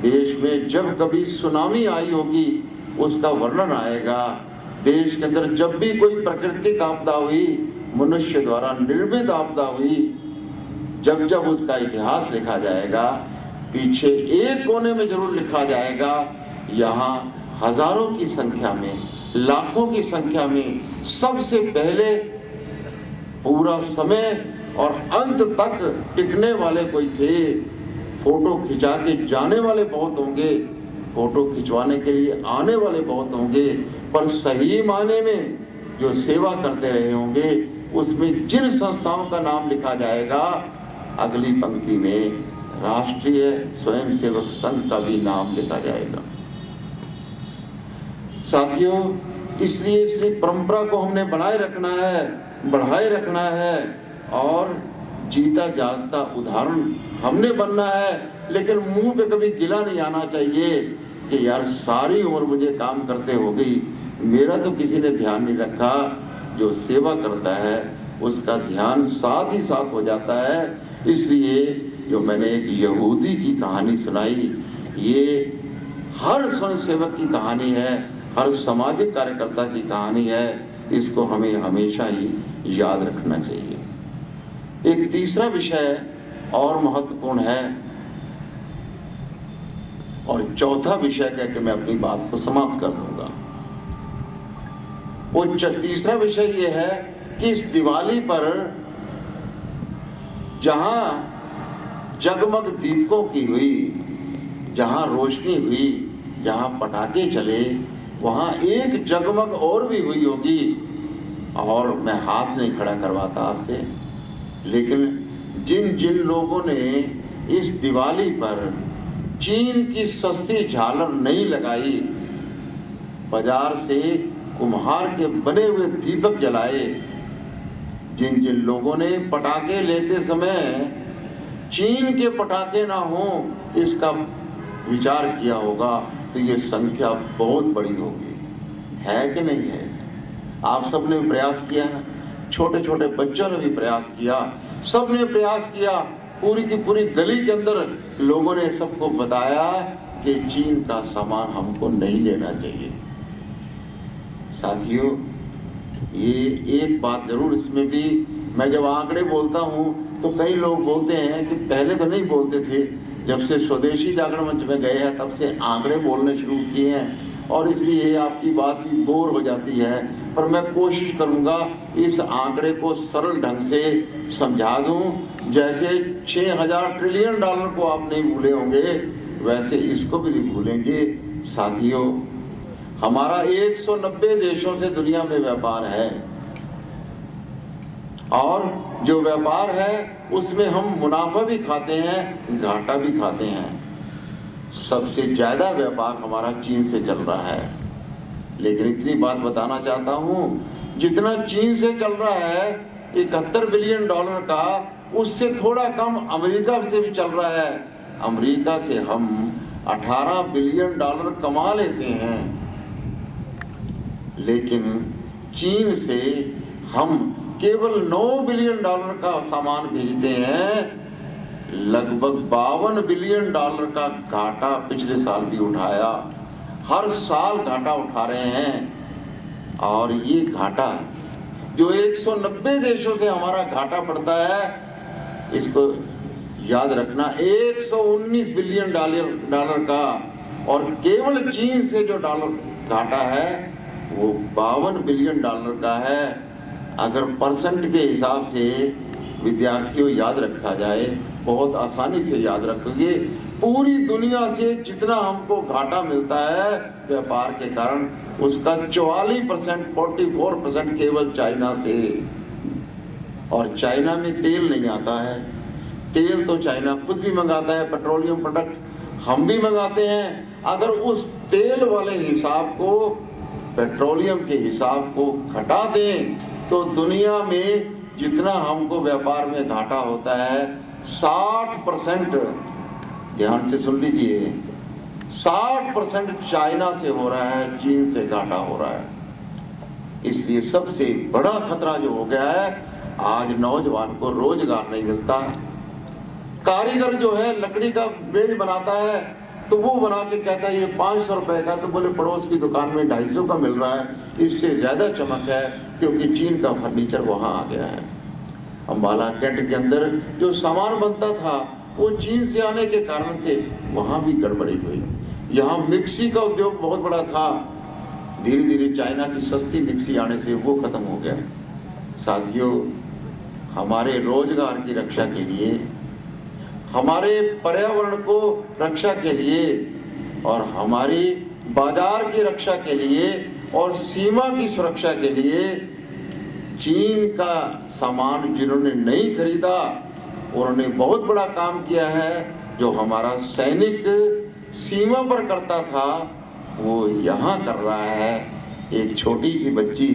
देश में जब कभी सुनामी आई होगी उसका वर्णन आएगा, देश के अंदर जब भी कोई प्राकृतिक आपदा हुई, मनुष्य द्वारा निर्मित आपदा हुई, जब जब उसका इतिहास लिखा जाएगा, पीछे एक कोने में जरूर लिखा जाएगा, यहाँ हजारों की संख्या में, लाखों की संख्या में सबसे पहले पूरा समय और अंत तक टिकने वाले कोई थे, फोटो खिंचा के जाने वाले बहुत होंगे, फोटो खिंचवाने के लिए आने वाले बहुत होंगे, पर सही मायने में जो सेवा करते रहे होंगे उसमें जिन संस्थाओं का नाम लिखा जाएगा अगली पंक्ति में राष्ट्रीय स्वयंसेवक संघ का भी नाम लिखा जाएगा। साथियों, इसलिए इस परंपरा को हमने बनाए रखना है, बढ़ाए रखना है और जीता जागता उदाहरण हमने बनना है। लेकिन मुंह पे कभी गिला नहीं आना चाहिए कि यार सारी उम्र मुझे काम करते हो गई, मेरा तो किसी ने ध्यान नहीं रखा। जो सेवा करता है उसका ध्यान साथ ही साथ हो जाता है। इसलिए जो मैंने एक यहूदी की कहानी सुनाई, ये हर स्वयंसेवक की कहानी है, हर सामाजिक कार्यकर्ता की कहानी है। इसको हमें हमेशा ही याद रखना चाहिए। एक तीसरा विषय और महत्वपूर्ण है और चौथा विषय कह के मैं अपनी बात को समाप्त कर दूंगा। वो तीसरा विषय ये है कि इस दिवाली पर जहां जगमग दीपकों की हुई, जहां रोशनी हुई, जहां पटाखे चले, वहां एक जगमग और भी हुई होगी। और मैं हाथ नहीं खड़ा करवाता आपसे, लेकिन जिन जिन लोगों ने इस दिवाली पर चीन की सस्ती झालर नहीं लगाई, बाजार से कुम्हार के बने हुए दीपक जलाए, जिन जिन लोगों ने पटाखे लेते समय चीन के पटाखे ना हो इसका विचार किया होगा, तो ये संख्या बहुत बड़ी होगी। है कि नहीं है? आप सबने प्रयास किया ना, छोटे छोटे बच्चों ने भी प्रयास किया, सबने प्रयास किया। पूरी की पूरी गली के अंदर लोगों ने सबको बताया कि चीन का सामान हमको नहीं लेना चाहिए। साथियों, ये एक बात जरूर इसमें भी, मैं जब आंकड़े बोलता हूँ तो कई लोग बोलते हैं कि पहले तो नहीं बोलते थे, जब से स्वदेशी जागरण मंच में गए हैं तब से आंकड़े बोलने शुरू किए हैं और इसलिए आपकी बात भी बोर हो जाती है। पर मैं कोशिश करूंगा इस आंकड़े को सरल ढंग से समझा दूं। जैसे 6000 ट्रिलियन डॉलर को आप नहीं भूले होंगे, वैसे इसको भी नहीं भूलेंगे। साथियों, हमारा 190 देशों से दुनिया में व्यापार है और जो व्यापार है उसमें हम मुनाफा भी खाते हैं, घाटा भी खाते हैं। सबसे ज्यादा व्यापार हमारा चीन से चल रहा है, लेकिन इतनी बात बताना चाहता हूं, जितना चीन से चल रहा है 71 बिलियन डॉलर का, उससे थोड़ा कम अमेरिका से भी चल रहा है। अमेरिका से हम 18 बिलियन डॉलर कमा लेते हैं, लेकिन चीन से हम केवल 9 बिलियन डॉलर का सामान भेजते हैं। लगभग 52 बिलियन डॉलर का घाटा पिछले साल भी उठाया, हर साल घाटा उठा रहे हैं। और ये घाटा जो 190 देशों से हमारा घाटा पड़ता है, इसको याद रखना, 119 बिलियन डॉलर का, और केवल चीन से जो डॉलर घाटा है वो 52 बिलियन डॉलर का है। अगर परसेंट के हिसाब से विद्यार्थियों याद रखा जाए, बहुत आसानी से याद रखोगे। पूरी दुनिया से जितना हमको घाटा मिलता है व्यापार के कारण, उसका 44%, 44% केवल चाइना से। और चाइना में तेल नहीं आता है, तेल तो चाइना खुद भी मंगाता है, पेट्रोलियम प्रोडक्ट हम भी मंगाते हैं। अगर उस तेल वाले हिसाब को, पेट्रोलियम के हिसाब को घटा दें तो दुनिया में जितना हमको व्यापार में घाटा होता है 60%, ध्यान से सुन लीजिए, 60% चाइना से हो रहा है, चीन से घाटा हो रहा है। इसलिए सबसे बड़ा खतरा जो हो गया है, आज नौजवान को रोजगार नहीं मिलता। कारीगर जो है लकड़ी का मेज बनाता है तो वो बना के कहता है ये 500 रुपए का, तो बोले पड़ोस की दुकान में 250 का मिल रहा है, इससे ज्यादा चमक है क्योंकि चीन का फर्नीचर वहां आ गया है। अम्बाला कैंट के अंदर जो सामान बनता था वो चीन से आने के कारण से वहां भी गड़बड़ी हुई। यहाँ मिक्सी का उद्योग बहुत बड़ा था, धीरे धीरे चाइना की सस्ती मिक्सी आने से वो खत्म हो गया। साथियों, हमारे रोजगार की रक्षा के लिए हमारे पर्यावरण को रक्षा के लिए और हमारी बाजार की रक्षा के लिए और सीमा की सुरक्षा के लिए चीन का सामान जिन्होंने नहीं खरीदा उन्होंने बहुत बड़ा काम किया है। जो हमारा सैनिक सीमा पर करता था वो यहाँ कर रहा है। एक छोटी सी बच्ची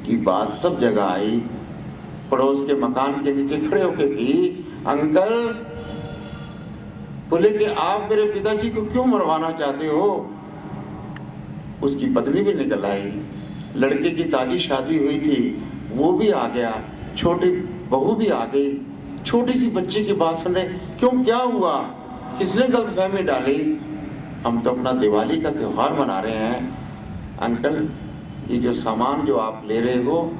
की बात सब जगह आई, पड़ोस के मकान के नीचे खड़े होके की, अंकल बोले कि आप मेरे पिताजी को क्यों मरवाना चाहते हो। उसकी पत्नी भी निकल आई, लड़के की ताजी शादी हुई थी वो भी आ गया, छोटी बहू भी आ गई। छोटी सी बच्ची की बात सुन रहे, क्यों क्या हुआ, किसने गलतफहमी डाली। हम तो अपना दिवाली का त्योहार मना रहे हैं। अंकल ये जो सामान जो आप ले रहे हो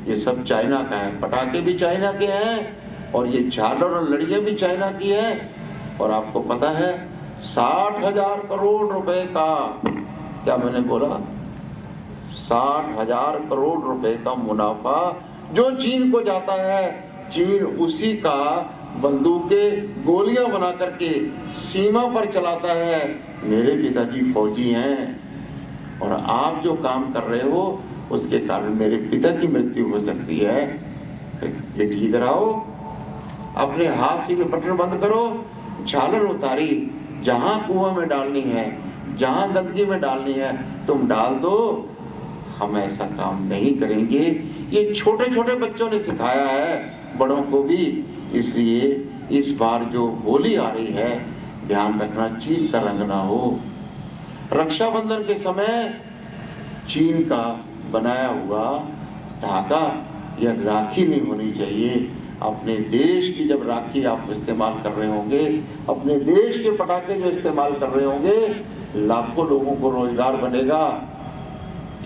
ये सब चाइना का है, पटाखे भी चाइना के हैं और ये झालर और लड़ियां भी चाइना की है। और आपको पता है 60,000 करोड़ रुपए का, क्या मैंने बोला, 60,000 करोड़ रुपए का मुनाफा जो चीन को जाता है, चीन उसी का बंदूकें गोलियां बना करके सीमा पर चलाता है। मेरे पिताजी फौजी हैं और आप जो काम कर रहे हो उसके कारण मेरे पिता की मृत्यु हो सकती है। इधर आओ, अपने हाथ से बटन बंद करो, झालर उतारी, जहां कुआं में डालनी है, जहां गंदगी में डालनी है तुम डाल दो। हम ऐसा काम नहीं करेंगे। ये छोटे छोटे बच्चों ने सिखाया है बड़ों को भी। इसलिए इस बार जो होली आ रही है ध्यान रखना चीन का रंग ना हो। रक्षाबंधन के समय चीन का बनाया हुआ धागा या राखी नहीं होनी चाहिए। अपने देश की जब राखी आप इस्तेमाल कर रहे होंगे, अपने देश के पटाखे जो इस्तेमाल कर रहे होंगे, लाखों लोगों को रोजगार बनेगा।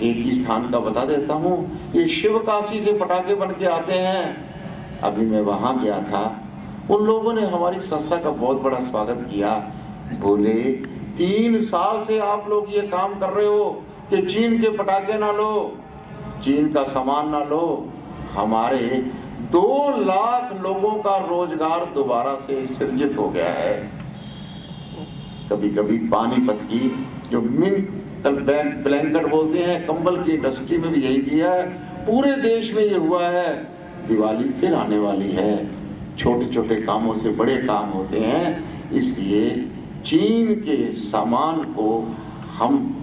एक ही स्थान का बता देता हूँ, ये शिवकाशी से पटाखे बन के आते हैं। अभी मैं वहां गया था, उन लोगों ने हमारी संस्था का बहुत बड़ा स्वागत किया। बोले 3 साल से आप लोग ये काम कर रहे हो कि चीन के पटाखे ना लो, चीन का सामान ना लो। हमारे 2 लाख लोगों का रोजगार दोबारा से सृजित हो गया है। कभी कभी पानीपत की जो मिंक ब्लैंकेट बोलते हैं, कंबल की इंडस्ट्री में भी यही किया है। पूरे देश में ये हुआ है। दिवाली फिर आने वाली है। छोटे छोटे कामों से बड़े काम होते हैं। इसलिए चीन के सामान को हम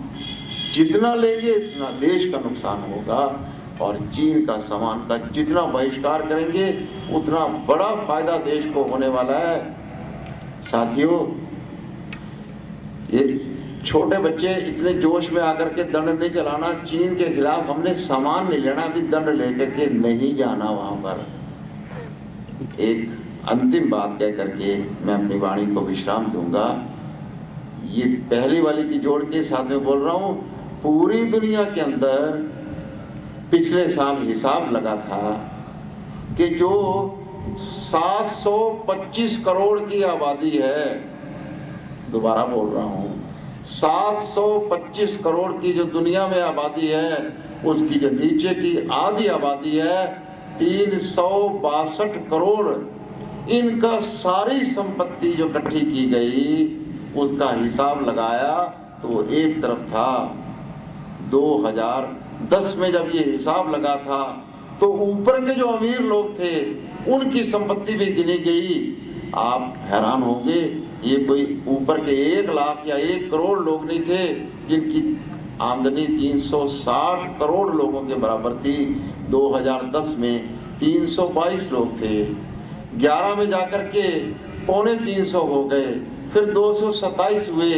जितना लेंगे इतना देश का नुकसान होगा और चीन का सामान का जितना बहिष्कार करेंगे उतना बड़ा फायदा देश को होने वाला है। साथियों, ये छोटे बच्चे इतने जोश में आकर के दंड नहीं चलाना। चीन के खिलाफ हमने सामान नहीं लेना, अभी दंड लेकर के नहीं जाना वहां पर। एक अंतिम बात कह करके मैं अपनी वाणी को विश्राम दूंगा। ये पहली वाली की जोड़ के साथ में बोल रहा हूं, पूरी दुनिया के अंदर पिछले साल हिसाब लगा था कि जो 725 करोड़ की आबादी है, दोबारा बोल रहा हूं, 725 करोड़ की जो दुनिया में आबादी है, उसकी जो नीचे की आधी आबादी है 362 करोड़, इनका सारी संपत्ति जो इकट्ठी की गई उसका हिसाब लगाया तो एक तरफ था। 2010 में जब ये हिसाब लगा था तो ऊपर के जो अमीर लोग थे उनकी संपत्ति भी गिनी गई। आप हैरान होंगे, ये कोई ऊपर के 1 लाख या 1 करोड़ लोग नहीं थे जिनकी आमदनी 360 करोड़ लोगों के बराबर थी। 2010 में 322 लोग थे, 11 में जाकर के 250 हो गए, फिर 227 हुए।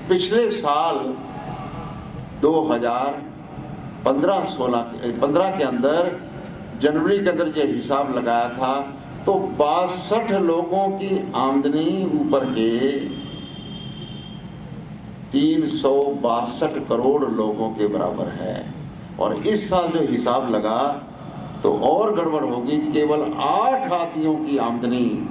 पिछले साल 2015 के अंदर जनवरी के अंदर जो हिसाब लगाया था तो 62 लोगों की आमदनी ऊपर के 362 करोड़ लोगों के बराबर है। और इस साल जो हिसाब लगा तो और गड़बड़ होगी, केवल 8 आदमियों की आमदनी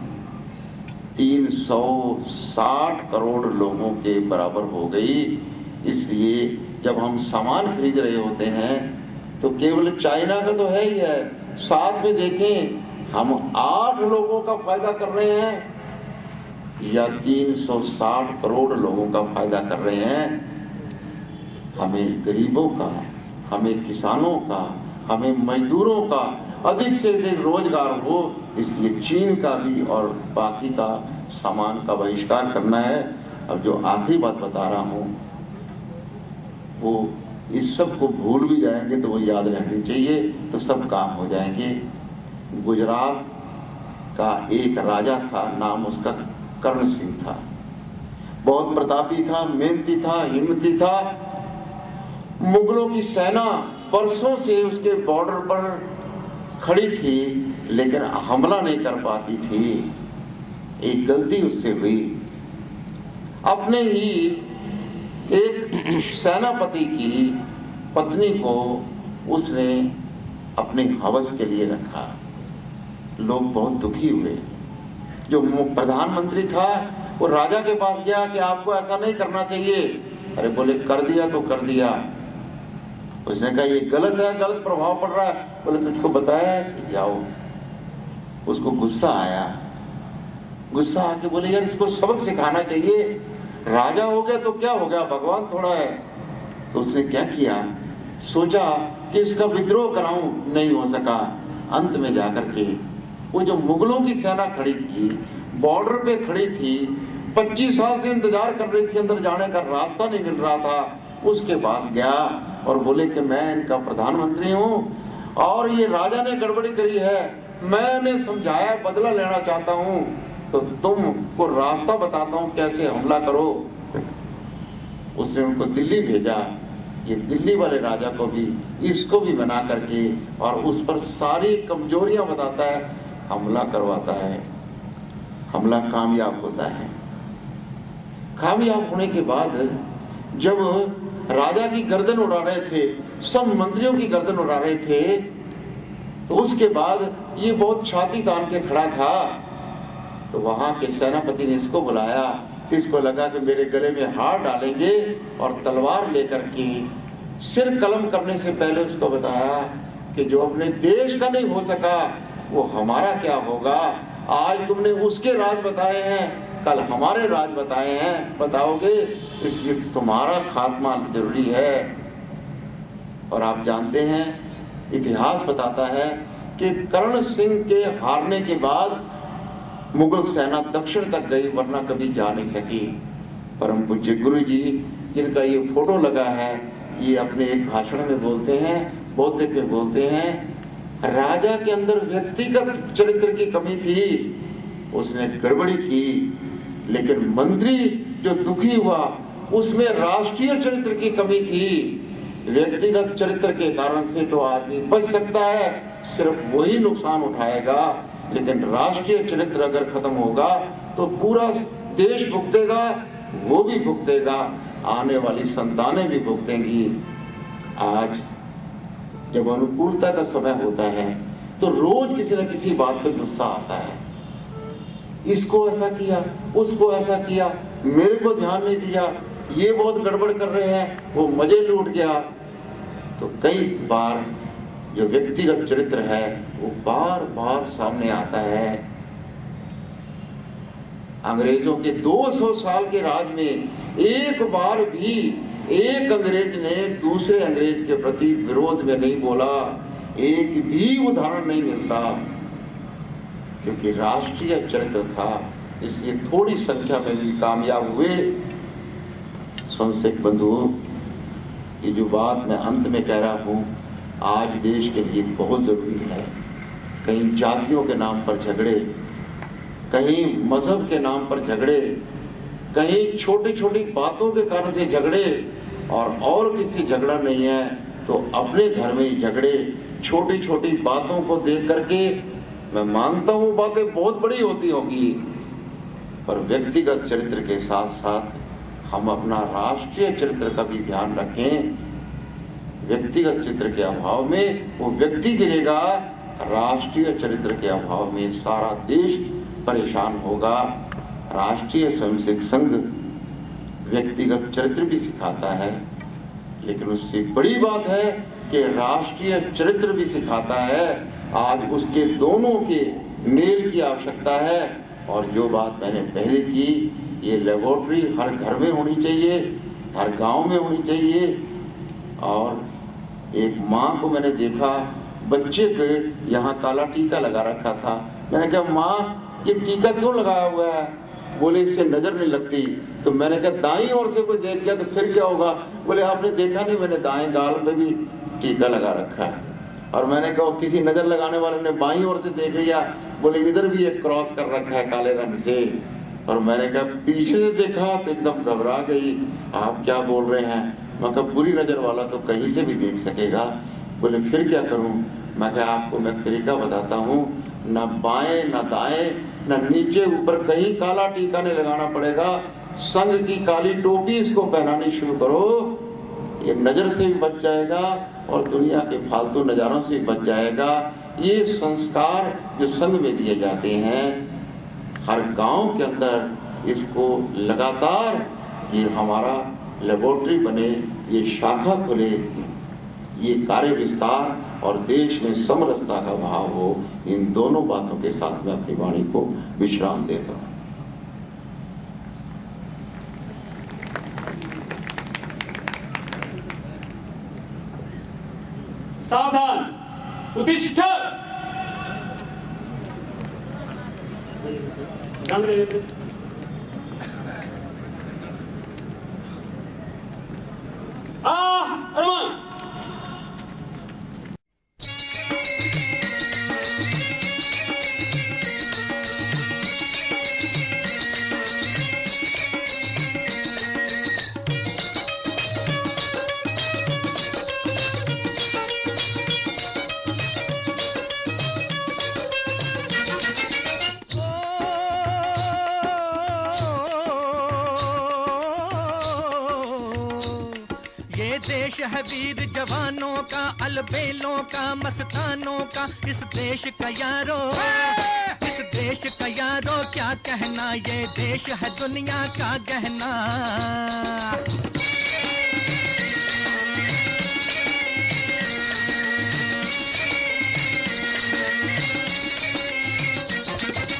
360 करोड़ लोगों के बराबर हो गई। इसलिए जब हम सामान खरीद रहे होते हैं तो केवल चाइना का तो है ही है, साथ में देखें हम 8 लोगों का फायदा कर रहे हैं। या 360 करोड़ लोगों का फायदा कर रहे हैं। हमें गरीबों का, हमें किसानों का, हमें मजदूरों का अधिक से अधिक रोजगार हो, इसलिए चीन का भी और बाकी का सामान का बहिष्कार करना है। अब जो आखिरी बात बता रहा हूँ वो इस सब को भूल भी जाएंगे तो वो याद रहनी चाहिए, तो सब काम हो जाएंगे। गुजरात का एक राजा था, नाम उसका कर्ण सिंह था। बहुत प्रतापी था, मेहनती था, हिम्मती था। मुगलों की सेना बरसों से उसके बॉर्डर पर खड़ी थी लेकिन हमला नहीं कर पाती थी। एक गलती उससे हुई, अपने ही एक सेनापति की पत्नी को उसने अपने हवस के लिए रखा। लोग बहुत दुखी हुए। जो प्रधानमंत्री था वो राजा के पास गया कि आपको ऐसा नहीं करना चाहिए। अरे बोले कर दिया तो कर दिया। उसने कहा ये गलत है, गलत प्रभाव पड़ रहा है। बोले तुझको बताया है कि जाओ। उसको गुस्सा आया, गुस्सा आके बोले यार इसको सबक सिखाना चाहिए, राजा हो गया तो क्या हो गया, भगवान थोड़ा है। तो उसने क्या किया, सोचा कि इसका विद्रोह कराऊं, नहीं हो सका। अंत में जाकर के वो जो मुगलों की सेना खड़ी थी, बॉर्डर पे खड़ी थी, 25 साल से इंतजार कर रही थी, अंदर जाने का रास्ता नहीं मिल रहा था, उसके पास गया और बोले कि मैं इनका प्रधानमंत्री हूँ और ये राजा ने गड़बड़ी करी है, मैंने समझाया, बदला लेना चाहता हूँ, तो तुमको रास्ता बताता हूँ कैसे हमला करो। उसने उनको दिल्ली भेजा। ये दिल्ली वाले राजा को भी, इसको भी मना करके और उस पर सारी कमजोरियां बताता है, हमला करवाता है। हमला कामयाब होता है। कामयाब होने के बाद जब राजा की गर्दन उड़ा रहे थे, सब मंत्रियों की गर्दन उड़ा रहे थे, तो उसके बाद ये बहुत छाती तान के खड़ा था। तो वहां के सेनापति ने इसको बुलाया। इसको लगा कि मेरे गले में हार डालेंगे और तलवार लेकर के सिर कलम करने से पहले उसको बताया कि जो अपने देश का नहीं हो सका वो हमारा क्या होगा। आज तुमने उसके राज बताए हैं, कल हमारे राज बताए हैं, बताओगे, इसलिए तुम्हारा खात्मा जरूरी है। और आप जानते हैं, इतिहास बताता है कि कर्ण सिंह के हारने के बाद मुगल सेना दक्षिण तक गई, वरना कभी जा नहीं सकी। परम पूज्य गुरु जी जिनका ये फोटो लगा है, ये अपने एक भाषण में बोलते हैं, बौद्धिक में बोलते हैं, राजा के अंदर व्यक्तिगत चरित्र की कमी थी, उसने गड़बड़ी की, लेकिन मंत्री जो दुखी हुआ उसमें राष्ट्रीय चरित्र की कमी थी। व्यक्तिगत चरित्र के कारण से तो आदमी बच सकता है, सिर्फ वही नुकसान उठाएगा, लेकिन राष्ट्रीय चरित्र अगर खत्म होगा तो पूरा देश भुगतेगा, वो भी भुगतेगा, आने वाली संतानें भी भुगतेंगी। आज जब अनुकूलता का समय होता है तो रोज किसी न किसी बात पे गुस्सा आता है, इसको ऐसा किया, उसको ऐसा किया, मेरे को ध्यान नहीं दिया, ये बहुत गड़बड़ कर रहे हैं, वो मजे लूट गया। तो कई बार जो व्यक्तिगत चरित्र है वो बार बार सामने आता है। अंग्रेजों के 200 साल के राज में एक बार भी एक अंग्रेज ने दूसरे अंग्रेज के प्रति विरोध में नहीं बोला, एक भी उदाहरण नहीं मिलता, क्योंकि राष्ट्रीय चरित्र था, इसलिए थोड़ी संख्या में भी कामयाब हुए। संसिक बंधुओं, ये जो बात मैं अंत में कह रहा हूँ आज देश के लिए बहुत जरूरी है। कहीं जातियों के नाम पर झगड़े, कहीं मजहब के नाम पर झगड़े, कहीं छोटी छोटी बातों के कारण से झगड़े, और किसी झगड़ा नहीं है तो अपने घर में ही झगड़े। छोटी छोटी बातों को देख करके, मैं मानता हूँ बातें बहुत बड़ी होती होगी, पर व्यक्तिगत चरित्र के साथ साथ हम अपना राष्ट्रीय चरित्र का भी ध्यान रखें। व्यक्तिगत चित्र के अभाव में वो व्यक्ति गिरेगा, राष्ट्रीय चरित्र के अभाव में सारा देश परेशान होगा। राष्ट्रीय स्वयंसेवक संघ व्यक्तिगत चरित्र भी सिखाता है, लेकिन उससे बड़ी बात है कि राष्ट्रीय चरित्र भी सिखाता है। आज उसके दोनों के मेल की आवश्यकता है। और जो बात मैंने पहले की, ये लेबोरेटरी हर घर में होनी चाहिए, हर गांव में होनी चाहिए। और एक माँ को मैंने देखा, बच्चे के यहाँ काला टीका लगा रखा था। मैंने कहा माँ ये टीका क्यों लगाया हुआ है? बोले इससे नजर नहीं लगती। तो मैंने कहा दाईं ओर से कोई देख गया तो फिर क्या होगा? बोले आपने देखा नहीं, मैंने दाएं गाल पे भी टीका लगा रखा है। और मैंने कहा किसी नजर लगाने वाले ने बाईं ओर से देख लिया, बोले इधर भी एक क्रॉस कर रखा है काले रंग से। और मैंने कहा पीछे से देखा तो एकदम घबरा गई, आप क्या बोल रहे हैं? मैं कहा बुरी नजर वाला तो कहीं से भी देख सकेगा। बोले फिर क्या करूं? मैं कहा आपको मैं तरीका बताता हूँ, न बाएं न दाएं न नीचे ऊपर कहीं काला टीका नहीं लगाना पड़ेगा। संघ की काली टोपी इसको पहनानी शुरू करो, ये नजर से भी बच जाएगा और दुनिया के फालतू नजारों से बच जाएगा। ये संस्कार जो संघ में दिए जाते हैं हर गांव के अंदर, इसको लगातार ये हमारा लेबोरेटरी बने, ये शाखा खुले, ये कार्य विस्तार और देश में समरसता का भाव हो। इन दोनों बातों के साथ मैं अपनी वाणी को विश्राम देता हूँ। सावधान, उत्तिष्ठ। अरमान देश है वीर जवानों का, अलबेलों का, मस्तानों का। इस देश का यारो, इस देश का यारो क्या कहना, ये देश है दुनिया का गहना।